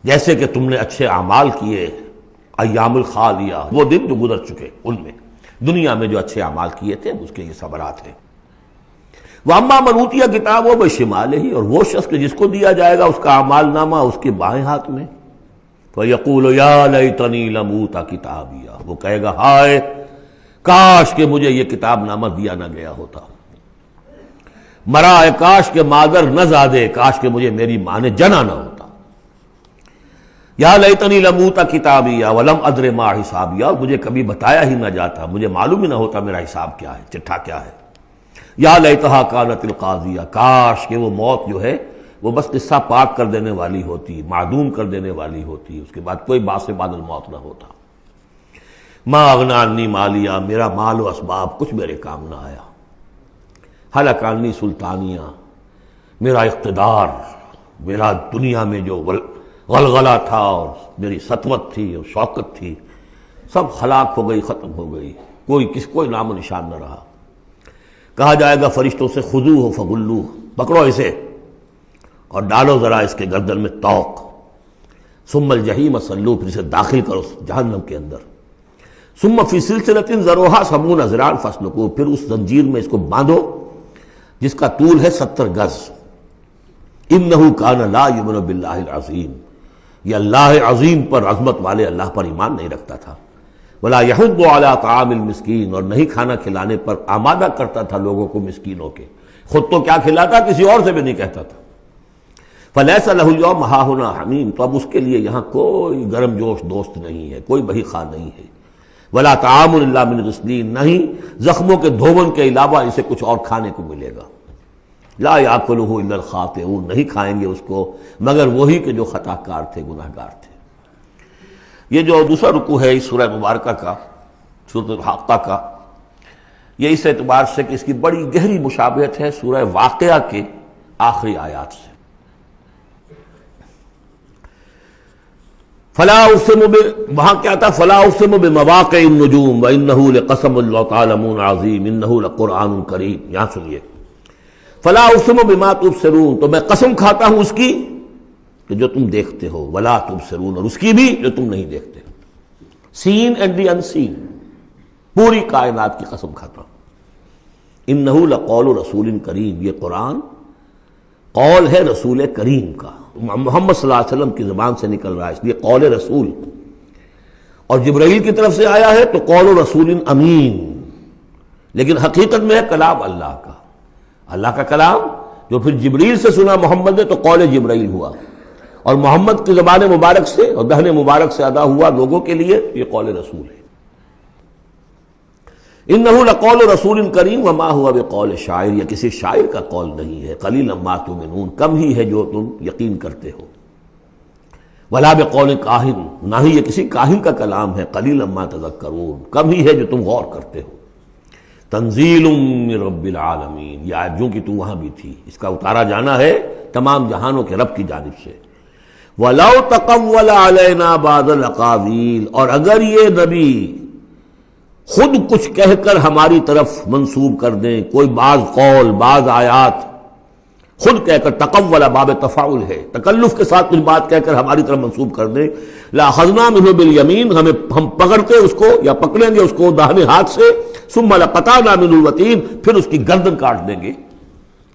جیسے کہ تم نے اچھے اعمال کیے. ایام الخالیہ، وہ دن جو گزر چکے ان میں دنیا میں جو اچھے اعمال کیے تھے اس کے یہ ثمرات ہیں. وَأَمَّا مَنْ أُوتِیَ کِتَابَهُ بِشِمَالِهِ، اور وہ شخص کہ جس کو دیا جائے گا اس کا اعمال نامہ اس کے بائیں ہاتھ میں. فَيَقُولُ يَا لَيْتَنِي لَمْ أُوتَ کِتَابِیَهْ، وہ کہے گا ہائے کاش کہ مجھے یہ کتاب نامہ دیا نہ گیا ہوتا. مرا کاش کہ مادر نہ زادے، کاش کہ مجھے میری ماں نے جنا نہ ہوتا. یا لیتنی لم اوت کتابیہ ولم ادر ما حسابیہ، مجھے کبھی بتایا ہی نہ جاتا، مجھے معلوم ہی نہ ہوتا میرا حساب کیا ہے، چٹھا کیا ہے. یا لیتہا کانت القاضیہ، کاش کہ وہ موت جو ہے وہ بس قصہ پاک کر دینے والی ہوتی، معدوم کر دینے والی ہوتی، اس کے بعد کوئی باعث بعد الموت نہ ہوتا. ما اغنی عنی مالیہ، میرا مال و اسباب کچھ میرے کام نہ آیا. ہلک عنی سلطانیہ، میرا اقتدار، میرا دنیا میں جو غلغلہ تھا اور میری سطوت تھی اور شوکت تھی، سب ہلاک ہو گئی، ختم ہو گئی، کوئی نام و نشان نہ رہا۔ کہا جائے گا فرشتوں سے خذوہ فغلوہ، پکڑو اسے اور ڈالو ذرا اس کے گردن میں طوق، ثم الجحیم صلوہ، پھر اسے داخل کرو جہنم کے اندر، ثم فی سلسلۃ ذرعها 70 ذراعا فاسلکوہ، پھر اس زنجیر میں اس کو باندھو جس کا طول ہے 70 گز۔ انہ کان لا یؤمن باللہ العظیم، یہ اللہ عظیم پر، عظمت والے اللہ پر ایمان نہیں رکھتا تھا۔ ولا یحض علی طعام المسکین، اور نہیں کھانا کھلانے پر آمادہ کرتا تھا لوگوں کو مسکینوں کے، خود تو کیا کھلاتا کسی اور سے بھی نہیں کہتا تھا۔ فلیس لہ اليوم ہاہنا حمیم، تو اب اس کے لیے یہاں کوئی گرم جوش دوست نہیں ہے، کوئی بہی خواہ نہیں ہے۔ ولا طعام الا من غسلین، نہیں زخموں کے دھون کے علاوہ اسے کچھ اور کھانے کو ملے گا۔ لا یاکلہ الا الخاطئون، نہیں کھائیں گے اس کو مگر وہی کہ جو خطا کار تھے، گناہ گار تھے۔ یہ جو دوسرا رکوع ہے اس سورہ مبارکہ کا، سورۃ الحاقہ کا، یہ اس اعتبار سے کہ اس کی بڑی گہری مشابہت ہے سورہ واقعہ کے آخری آیات سے۔ فلا اقسم وہاں کیا تھا؟ فلا اقسم بمواقع النجوم وانہ لقسم لو تعلمون عظیم انہ لقرآن کریم۔ یہاں سنیے، فلا اقسم بما تبصرون، تو میں قسم کھاتا ہوں اس کی کہ جو تم دیکھتے ہو، ولا تبصرون، اور اس کی بھی جو تم نہیں دیکھتے، سین اینڈ دی ان سین، پوری کائنات کی قسم کھاتا ہوں۔ انہ لقول رسول کریم، یہ قرآن قول ہے رسول کریم کا، محمد صلی اللہ علیہ وسلم کی زبان سے نکل رہا ہے، اس لیے قول رسول، اور جبرائیل کی طرف سے آیا ہے تو قول رسول امین، لیکن حقیقت میں ہے کلام اللہ کا، اللہ کا کلام جو پھر جبریل سے سنا محمد نے تو قول جبرائیل ہوا، اور محمد کی زبان مبارک سے اور دہن مبارک سے ادا ہوا لوگوں کے لیے، یہ قول رسول ہے۔ انہ لقول رسول کریم وما هو بقول شاعر، یہ کسی شاعر کا قول نہیں ہے، قلیلا ما تؤمنون، کم ہی ہے جو تم یقین کرتے ہو، ولا بقول کاہن، نہ ہی یہ کسی کاہن کا کلام ہے، قلیلا ما تذکرون، کم ہی ہے جو تم غور کرتے ہو۔ تنزیل من رب العالمین، یہ آیت جو کہ تو وہاں بھی تھی، اس کا اتارا جانا ہے تمام جہانوں کے رب کی جانب سے۔ وَلَوْ تَقَوَّلَ عَلَيْنَا بَعْضَ الْأَقَاوِيلِ، اور اگر یہ نبی خود کچھ کہہ کر ہماری طرف منسوب کر دیں، کوئی بعض قول، بعض آیات خود کہہ کر، تقول باب تفاعل ہے، تکلف کے ساتھ کچھ بات کہہ کر ہماری طرف منسوب کر دیں، لَأَخَذْنَا مِنْهُ بِالْيَمِينِ، ہم پکڑتے اس کو یا پکڑیں گے اس کو داہنے ہاتھ سے، ثُمَّ لَقَطَعْنَا مِنْهُ الْوَتِينَ، پھر اس کی گردن کاٹ دیں گے۔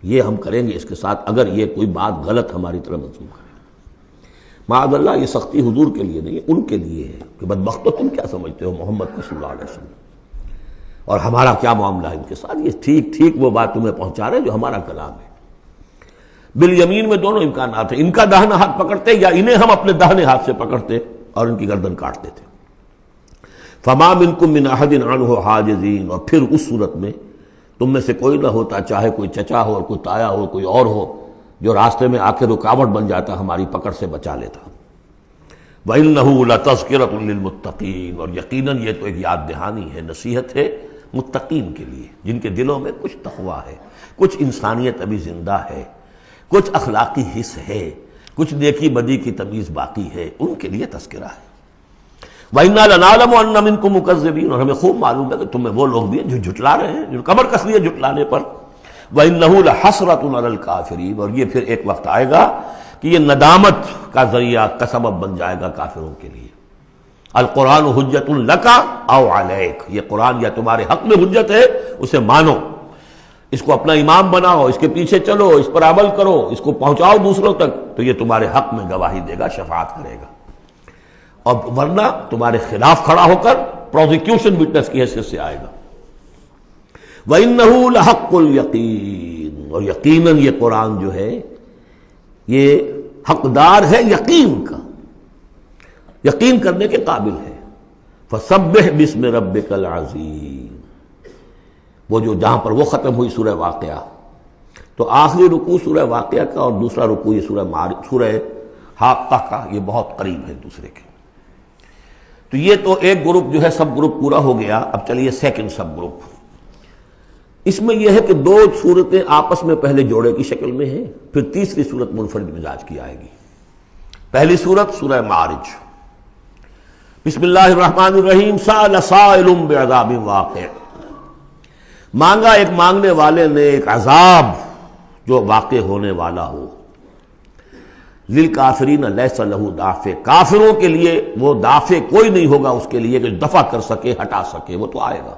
یہ ہم کریں گے اس کے ساتھ اگر یہ کوئی بات غلط ہماری طرف منسوب کرے۔ معاذ اللہ، یہ سختی حضور کے لیے نہیں ہے، ان کے لیے ہے کہ بدبختو تم کیا سمجھتے ہو محمد کو صلی اللہ علیہ وسلم، اور ہمارا کیا معاملہ ہے ان کے ساتھ، یہ ٹھیک وہ بات تمہیں پہنچا رہے جو ہمارا کلام ہے۔ بالیمین میں دونوں امکانات ہیں، ان کا داہنا ہاتھ پکڑتے یا انہیں ہم اپنے داہنے ہاتھ سے پکڑتے اور ان کی گردن کاٹتے تھے۔ فما منکم من احد عنہ حاجزین، اور پھر اس صورت میں تم میں سے کوئی نہ ہوتا، چاہے کوئی چچا ہو اور کوئی تایا ہو، کوئی اور ہو، جو راستے میں آ کے رکاوٹ بن جاتا، ہماری پکڑ سے بچا لیتا۔ وَإِنَّهُ لَتَذْكِرَةٌ لِّلْمُتَّقِينَ، اور یقیناً یہ تو ایک یاد دہانی ہے، نصیحت ہے متقین کے لیے، جن کے دلوں میں کچھ تقویٰ ہے، کچھ انسانیت ابھی زندہ ہے، کچھ اخلاقی حس ہے، کچھ نیکی بدی کی تمیز باقی ہے، ان کے لیے تذکرہ ہے۔ وَإِنَّا لَنَعْلَمُ أَنَّ مِنكُم مُكَذِّبِينَ، اور ہمیں خوب معلوم ہے کہ تم میں وہ لوگ بھی ہیں جو جھٹلا رہے ہیں، جو کمر کس لیے جھٹلانے پر۔ وَإِنَّهُ لَحَسْرَةٌ عَلَى الْكَافِرِينَ، اور یہ پھر ایک وقت آئے گا کہ یہ ندامت کا ذریعہ کا سبب بن جائے گا کافروں کے لیے۔ القرآن حجت لک او علیک، یہ قرآن یا تمہارے حق میں حجت ہے، اسے مانو، اس کو اپنا امام بناؤ، اس کے پیچھے چلو، اس پر عمل کرو، اس کو پہنچاؤ دوسروں تک، تو یہ تمہارے حق میں گواہی دے گا، شفاعت کرے گا، اور ورنہ تمہارے خلاف کھڑا ہو کر پروزیکیوشن وٹنس کی حیثیت سے آئے گا۔ وَإِنَّهُ لَحَقُّ الْيَقِينِ، اور یقیناً یہ قرآن جو ہے یہ حقدار ہے یقین کا، یقین کرنے کے قابل ہے۔ فَسَبِّحْ بِاسْمِ رَبِّكَ الْعَظِيمِ، وہ جو جہاں پر وہ ختم ہوئی سورہ واقعہ، تو آخری رکوع سورہ واقعہ کا اور دوسرا رکوع یہ سورہ حاقہ کا، یہ بہت قریب ہے دوسرے کے۔ تو یہ تو ایک گروپ جو ہے سب گروپ پورا ہو گیا، اب چلیے سیکنڈ سب گروپ۔ اس میں یہ ہے کہ دو صورتیں آپس میں پہلے جوڑے کی شکل میں ہیں، پھر تیسری صورت منفرد مزاج کی آئے گی۔ پہلی صورت سورہ معارج، بسم اللہ الرحمن الرحیم، سأل سائل بعذاب واقع، مانگا ایک مانگنے والے نے ایک عذاب جو واقع ہونے والا ہو۔ للکافرین لیس لہ دافع، کافروں کے لیے وہ دافع کوئی نہیں ہوگا اس کے لیے کہ دفع کر سکے، ہٹا سکے، وہ تو آئے گا۔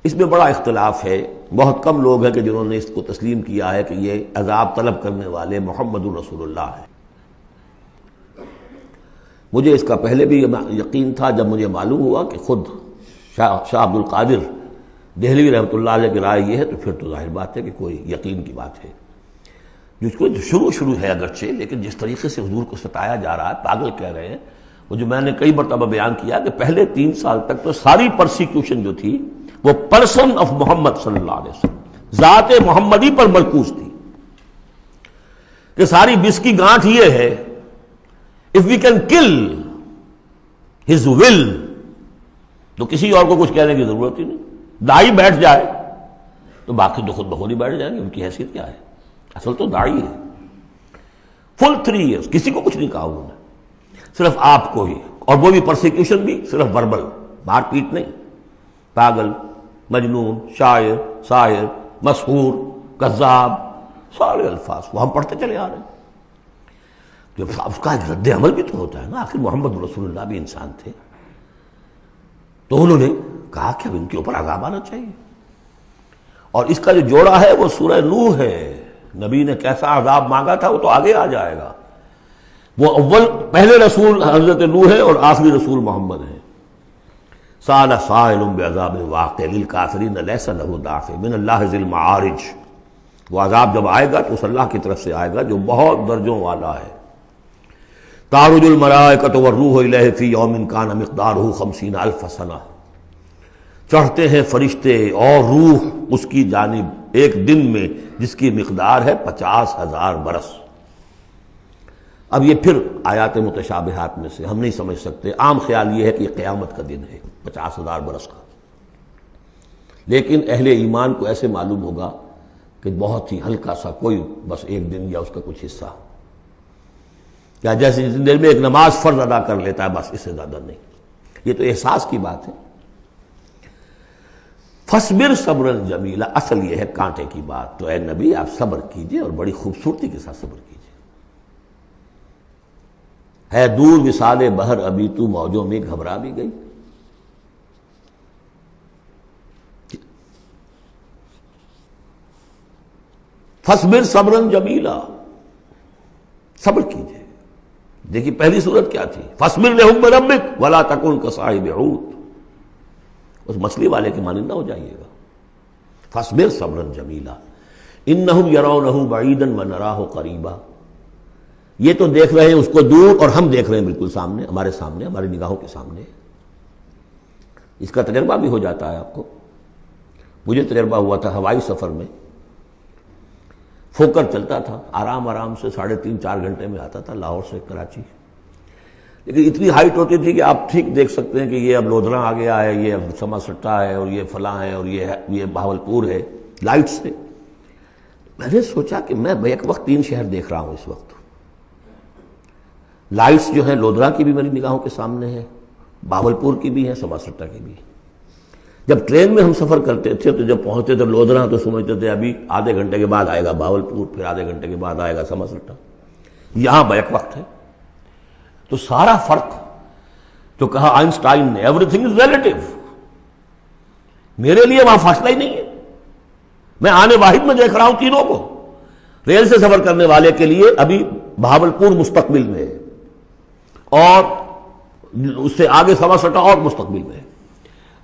اس میں بڑا اختلاف ہے، بہت کم لوگ ہیں کہ جنہوں نے اس کو تسلیم کیا ہے کہ یہ عذاب طلب کرنے والے محمد رسول اللہ ہیں۔ مجھے اس کا پہلے بھی یقین تھا، جب مجھے معلوم ہوا کہ خود شاہ عبد القادر دہلوی رحمۃ اللہ علیہ کی رائے یہ ہے، تو پھر تو ظاہر بات ہے کہ کوئی یقین کی بات ہے، جس کو شروع ہے اگرچہ، لیکن جس طریقے سے حضور کو ستایا جا رہا ہے، پاگل کہہ رہے ہیں، وہ جو میں نے کئی مرتبہ بیان کیا کہ پہلے 3 سال تک تو ساری پرسیکیوشن جو تھی وہ پرسن آف محمد صلی اللہ علیہ وسلم، ذات محمدی پر مرکوز تھی، کہ ساری بس کی گانٹھ یہ ہے if we can kill his will تو کسی اور کو کچھ کہنے کی ضرورت ہی نہیں، داعی بیٹھ جائے تو باقی تو خود بخود ہی بیٹھ جائیں گے، ان کی حیثیت کیا ہے؟ اصل تو داعی ہے۔ فل 3 ایئرس کسی کو کچھ نہیں کہا انہوں نے، صرف آپ کو ہی، اور وہ بھی پرسیکیوشن بھی صرف وربل، مار پیٹ نہیں، پاگل، مجنون، شاعر، ساحر، مسحور، کذاب، سارے الفاظ وہ ہم پڑھتے چلے آ رہے ہیں۔ جب اس کا ایک رد عمل بھی تو ہوتا ہے نا، آخر محمد رسول اللہ بھی انسان تھے، تو انہوں نے کہا کہ اب ان کے اوپر عذاب آنا چاہیے، اور اس کا جو جوڑا ہے وہ سورہ نوح ہے۔ نبی نے کیسا عذاب مانگا تھا وہ تو آگے آ جائے گا، وہ پہلے رسول حضرت نوح ہے اور آخری رسول محمد ہے۔ سأل سائل بعذاب واقع للکافرین لیس لہ دافع من اللہ ذی المعارج، وہ عذاب جب آئے گا تو اس اللہ کی طرف سے آئے گا جو بہت درجوں والا ہے۔ تعرج الملائکۃ والروح الیہ فی یوم کان مقدارہ 50,000 سنہ، چڑھتے ہیں فرشتے اور روح اس کی جانب ایک دن میں جس کی مقدار ہے 50,000 برس۔ اب یہ پھر آیات متشابہات میں سے ہم نہیں سمجھ سکتے، عام خیال یہ ہے کہ یہ قیامت کا دن ہے 50,000 برس کا، لیکن اہل ایمان کو ایسے معلوم ہوگا کہ بہت ہی ہلکا سا کوئی بس ایک دن یا اس کا کچھ حصہ، یا جیسے جتنی دیر میں ایک نماز فرض ادا کر لیتا ہے بس، اس سے زیادہ نہیں۔ یہ تو احساس کی بات ہے۔ فَاصْبِرْ صَبْرًا جَمِيلًا، اصل یہ ہے کانٹے کی بات، تو اے نبی آپ صبر کیجئے اور بڑی خوبصورتی کے ساتھ صبر کیجئے۔ ہے دور وصال بہر ابھی تو موجوں میں گھبرا بھی گئی، فَاصْبِرْ صَبْرًا جَمِيلًا، صبر کیجئے۔ دیکھیے پہلی صورت کیا تھی، فَاصْبِرْ لِحُکْمِ رَبِّكَ وَلَا تَكُنْ كَصَاحِبِ حوت، اس مچھلی والے کے مانند نہ ہو جائیے گا۔ فَاصْبِرْ صَبْرًا جَمِيلًا إِنَّهُمْ يَرَوْنَهُ بَعِيدًا وَنَرَاهُ قَرِيبًا، یہ تو دیکھ رہے ہیں اس کو دور اور ہم دیکھ رہے ہیں بالکل سامنے، ہمارے سامنے، ہماری نگاہوں کے سامنے۔ اس کا تجربہ بھی ہو جاتا ہے آپ کو، مجھے تجربہ ہوا تھا ہوائی سفر میں، فوکر چلتا تھا آرام آرام سے 3.5-4 گھنٹے میں آتا تھا لاہور سے کراچی، لیکن اتنی ہائٹ ہوتی تھی کہ آپ ٹھیک دیکھ سکتے ہیں کہ یہ اب لودھراں آ گیا ہے، یہ اب سما سٹا ہے، اور یہ فلاں ہے، اور یہ بہاولپور ہے، لائٹ سے۔ میں نے سوچا کہ میں بیک وقت 3 شہر دیکھ رہا ہوں اس وقت، لائٹس جو ہیں لودھراں کی بھی میری نگاہوں کے سامنے ہے، بہاولپور کی بھی ہے، سما سٹا کی بھی۔ جب ٹرین میں ہم سفر کرتے تھے تو جب پہنچتے تھے لودھراں تو سمجھتے تھے ابھی آدھے گھنٹے کے بعد آئے گا بہاولپور، پھر آدھے گھنٹے کے بعد آئے گا سما سٹا، یہاں بیک وقت ہے۔ تو سارا فرق جو کہا آئنسٹائن نے، ایوری تھنگ از ریلیٹو، میرے لیے وہاں فاصلہ ہی نہیں ہے، میں آنے واحد میں دیکھ رہا ہوں تینوں کو۔ ریل سے سفر کرنے والے کے لیے ابھی بہاولپور مستقبل میں ہے، اور اس سے آگے سما سٹا اور مستقبل میں ہے۔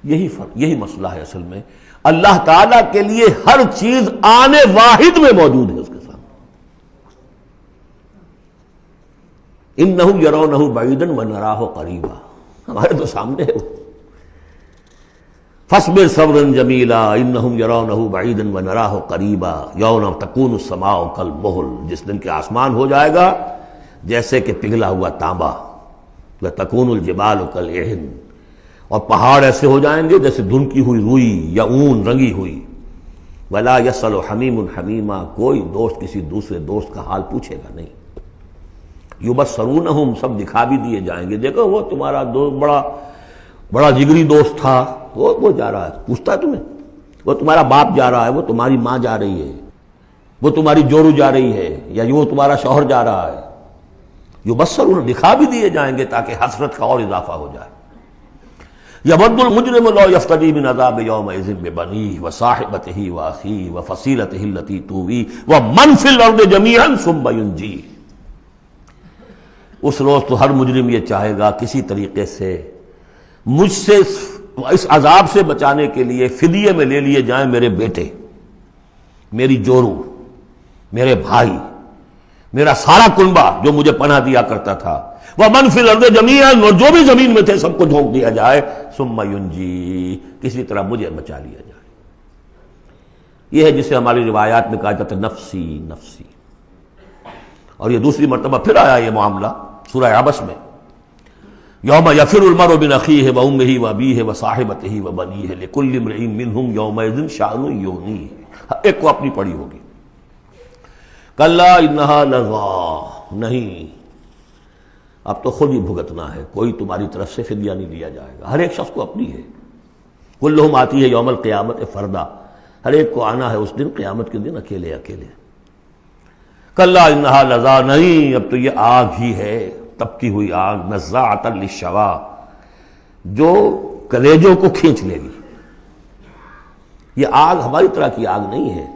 یہی فرق، یہی مسئلہ ہے اصل میں، اللہ تعالیٰ کے لیے ہر چیز آنے واحد میں موجود ہے اس کے سامنے۔ انہم یرونہ بعیدا ونراہ قریبا، ہمارے تو سامنے ہے وہ۔ فاصبر صبرا جمیلا انہم یرونہ بعیدا ونراہ قریبا یوم تکون السماء کالمہل، جس دن کہ آسمان ہو جائے گا جیسے کہ پگھلا ہوا تانبا، وتکون الجبال کالعہن، اور پہاڑ ایسے ہو جائیں گے جیسے دھنکی ہوئی روئی یا اون رنگی ہوئی، ولا یسأل حمیم حمیما، کوئی دوست کسی دوسرے دوست کا حال پوچھے گا نہیں. یبصرونہم، سب دکھا بھی دیے جائیں گے، دیکھو وہ تمہارا دوست بڑا جگری دوست تھا، وہ جا رہا ہے، پوچھتا ہے تمہیں، وہ تمہارا باپ جا رہا ہے، وہ تمہاری ماں جا رہی ہے، وہ تمہاری جورو جا رہی ہے، یا وہ تمہارا شوہر جا رہا ہے. یبصرون، دکھا بھی دیے جائیں گے تاکہ حسرت کا اور اضافہ ہو جائے. یود المجرم لو یفتدی من عذاب یومئذ ببنیہ وصاحبتہ واخیہ وفصیلتہ التی تؤویہ ومن فی الارض جمیعا ثم ینجیہ. اس روز تو ہر مجرم یہ چاہے گا کسی طریقے سے مجھ سے اس عذاب سے بچانے کے لیے فدیے میں لے لیے جائیں میرے بیٹے، میری جورو، میرے بھائی، میرا سارا کنبہ جو مجھے پناہ دیا کرتا تھا. وَمَنْ فِي الْأَرْضِ جَمِيعًا، اور جو بھی زمین میں تھے سب کو جھونک دیا جائے. ثُمَّ يُنْجِي، کسی طرح مجھے بچا لیا جائے. یہ ہے جسے ہماری روایات میں کہا جاتا ہے نفسی نفسی. اور یہ دوسری مرتبہ پھر آیا یہ معاملہ سورہ عبس میں، یوم یفر المرء من اخیہ وامہ وابیہ وصاحبتہ وبنیہ لکل امرئ منہم یومئذ شأن یغنیہ. ایک کو اپنی پڑی ہوگی. کلا انہا لظیٰ، نہیں، اب تو خود ہی بھگتنا ہے، کوئی تمہاری طرف سے فدیہ نہیں لیا جائے گا. ہر ایک شخص کو اپنی ہے. کلہم آتی ہے یوم القیامت فردا، ہر ایک کو آنا ہے اس دن، قیامت کے دن اکیلے اکیلے. کلا انہا لظیٰ، نہیں، اب تو یہ آگ ہی ہے، تپتی ہوئی آگ، نزاعۃ للشوا، جو کلیجوں کو کھینچ لے گی. یہ آگ ہماری طرح کی آگ نہیں ہے.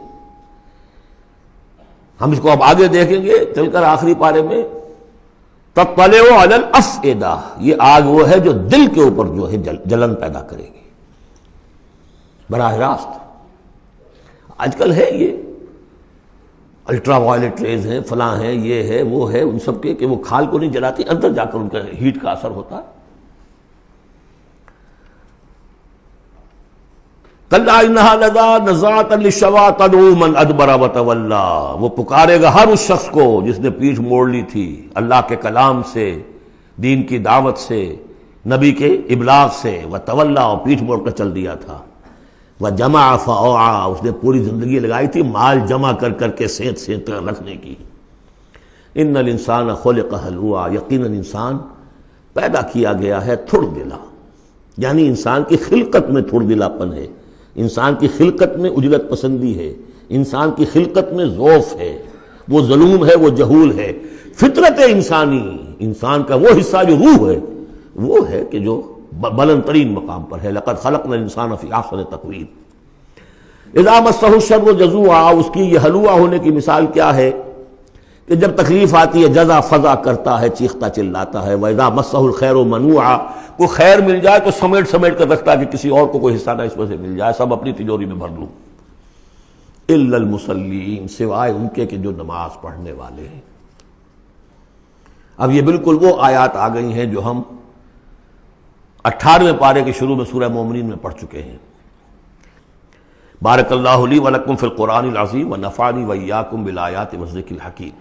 ہم اس کو اب آگے دیکھیں گے چل کر آخری پارے میں. تطلع علی الافئدہ، یہ آگ وہ ہے جو دل کے اوپر جو ہے جلن پیدا کرے گی براہ راست. آج کل ہے یہ الٹرا وائلٹ ریز ہیں، فلاں ہیں، یہ ہے وہ ہے، ان سب کے کہ وہ کھال کو نہیں جلاتی، اندر جا کر ان کا ہیٹ کا اثر ہوتا ہے. کلا انہا لظیٰ نزاعۃ للشوا تدعو من ادبر وتولی، وہ پکارے گا ہر اس شخص کو جس نے پیٹھ موڑ لی تھی اللہ کے کلام سے، دین کی دعوت سے، نبی کے ابلاغ سے، وتولی، اور پیٹھ موڑ کر چل دیا تھا. وجمع فاوعى، اس نے پوری زندگی لگائی تھی مال جمع کر کر کے سینت سینت رکھنے کی. ان الانسان خلق ہلوعا، یقیناً انسان پیدا کیا گیا ہے تھڑ دلا، یعنی انسان کی خلقت میں تھڑ دلاپن ہے، انسان کی خلقت میں اجلت پسندی ہے، انسان کی خلقت میں ضعف ہے، وہ ظلوم ہے، وہ جہول ہے. فطرت انسانی، انسان کا وہ حصہ جو روح ہے وہ ہے کہ جو بلند ترین مقام پر ہے. لقد خلقنا الانسان فی احسن تقویم. اذا مسہ الشر جزوعا، اس کی یہ ہلوعا ہونے کی مثال کیا ہے کہ جب تکلیف آتی ہے جزا فضا کرتا ہے، چیختا چلاتا ہے. واذا مسہ الخیر منوعا، کو خیر مل جائے تو سمیٹ سمیٹ کر رکھتا ہے کہ کسی اور کو کوئی حصہ نہ اس میں سے مل جائے، سب اپنی تجوری میں بھر لوں. الا المصلین، سوائے ان کے کہ جو نماز پڑھنے والے ہیں. اب یہ بالکل وہ آیات آ گئی ہیں جو ہم 18ویں پارے کے شروع میں سورہ مومنین میں پڑھ چکے ہیں. بارک اللہ لی ولکم فی القرآن العظیم ونفعنی وإیاکم بالآیات والذکر الحکیم.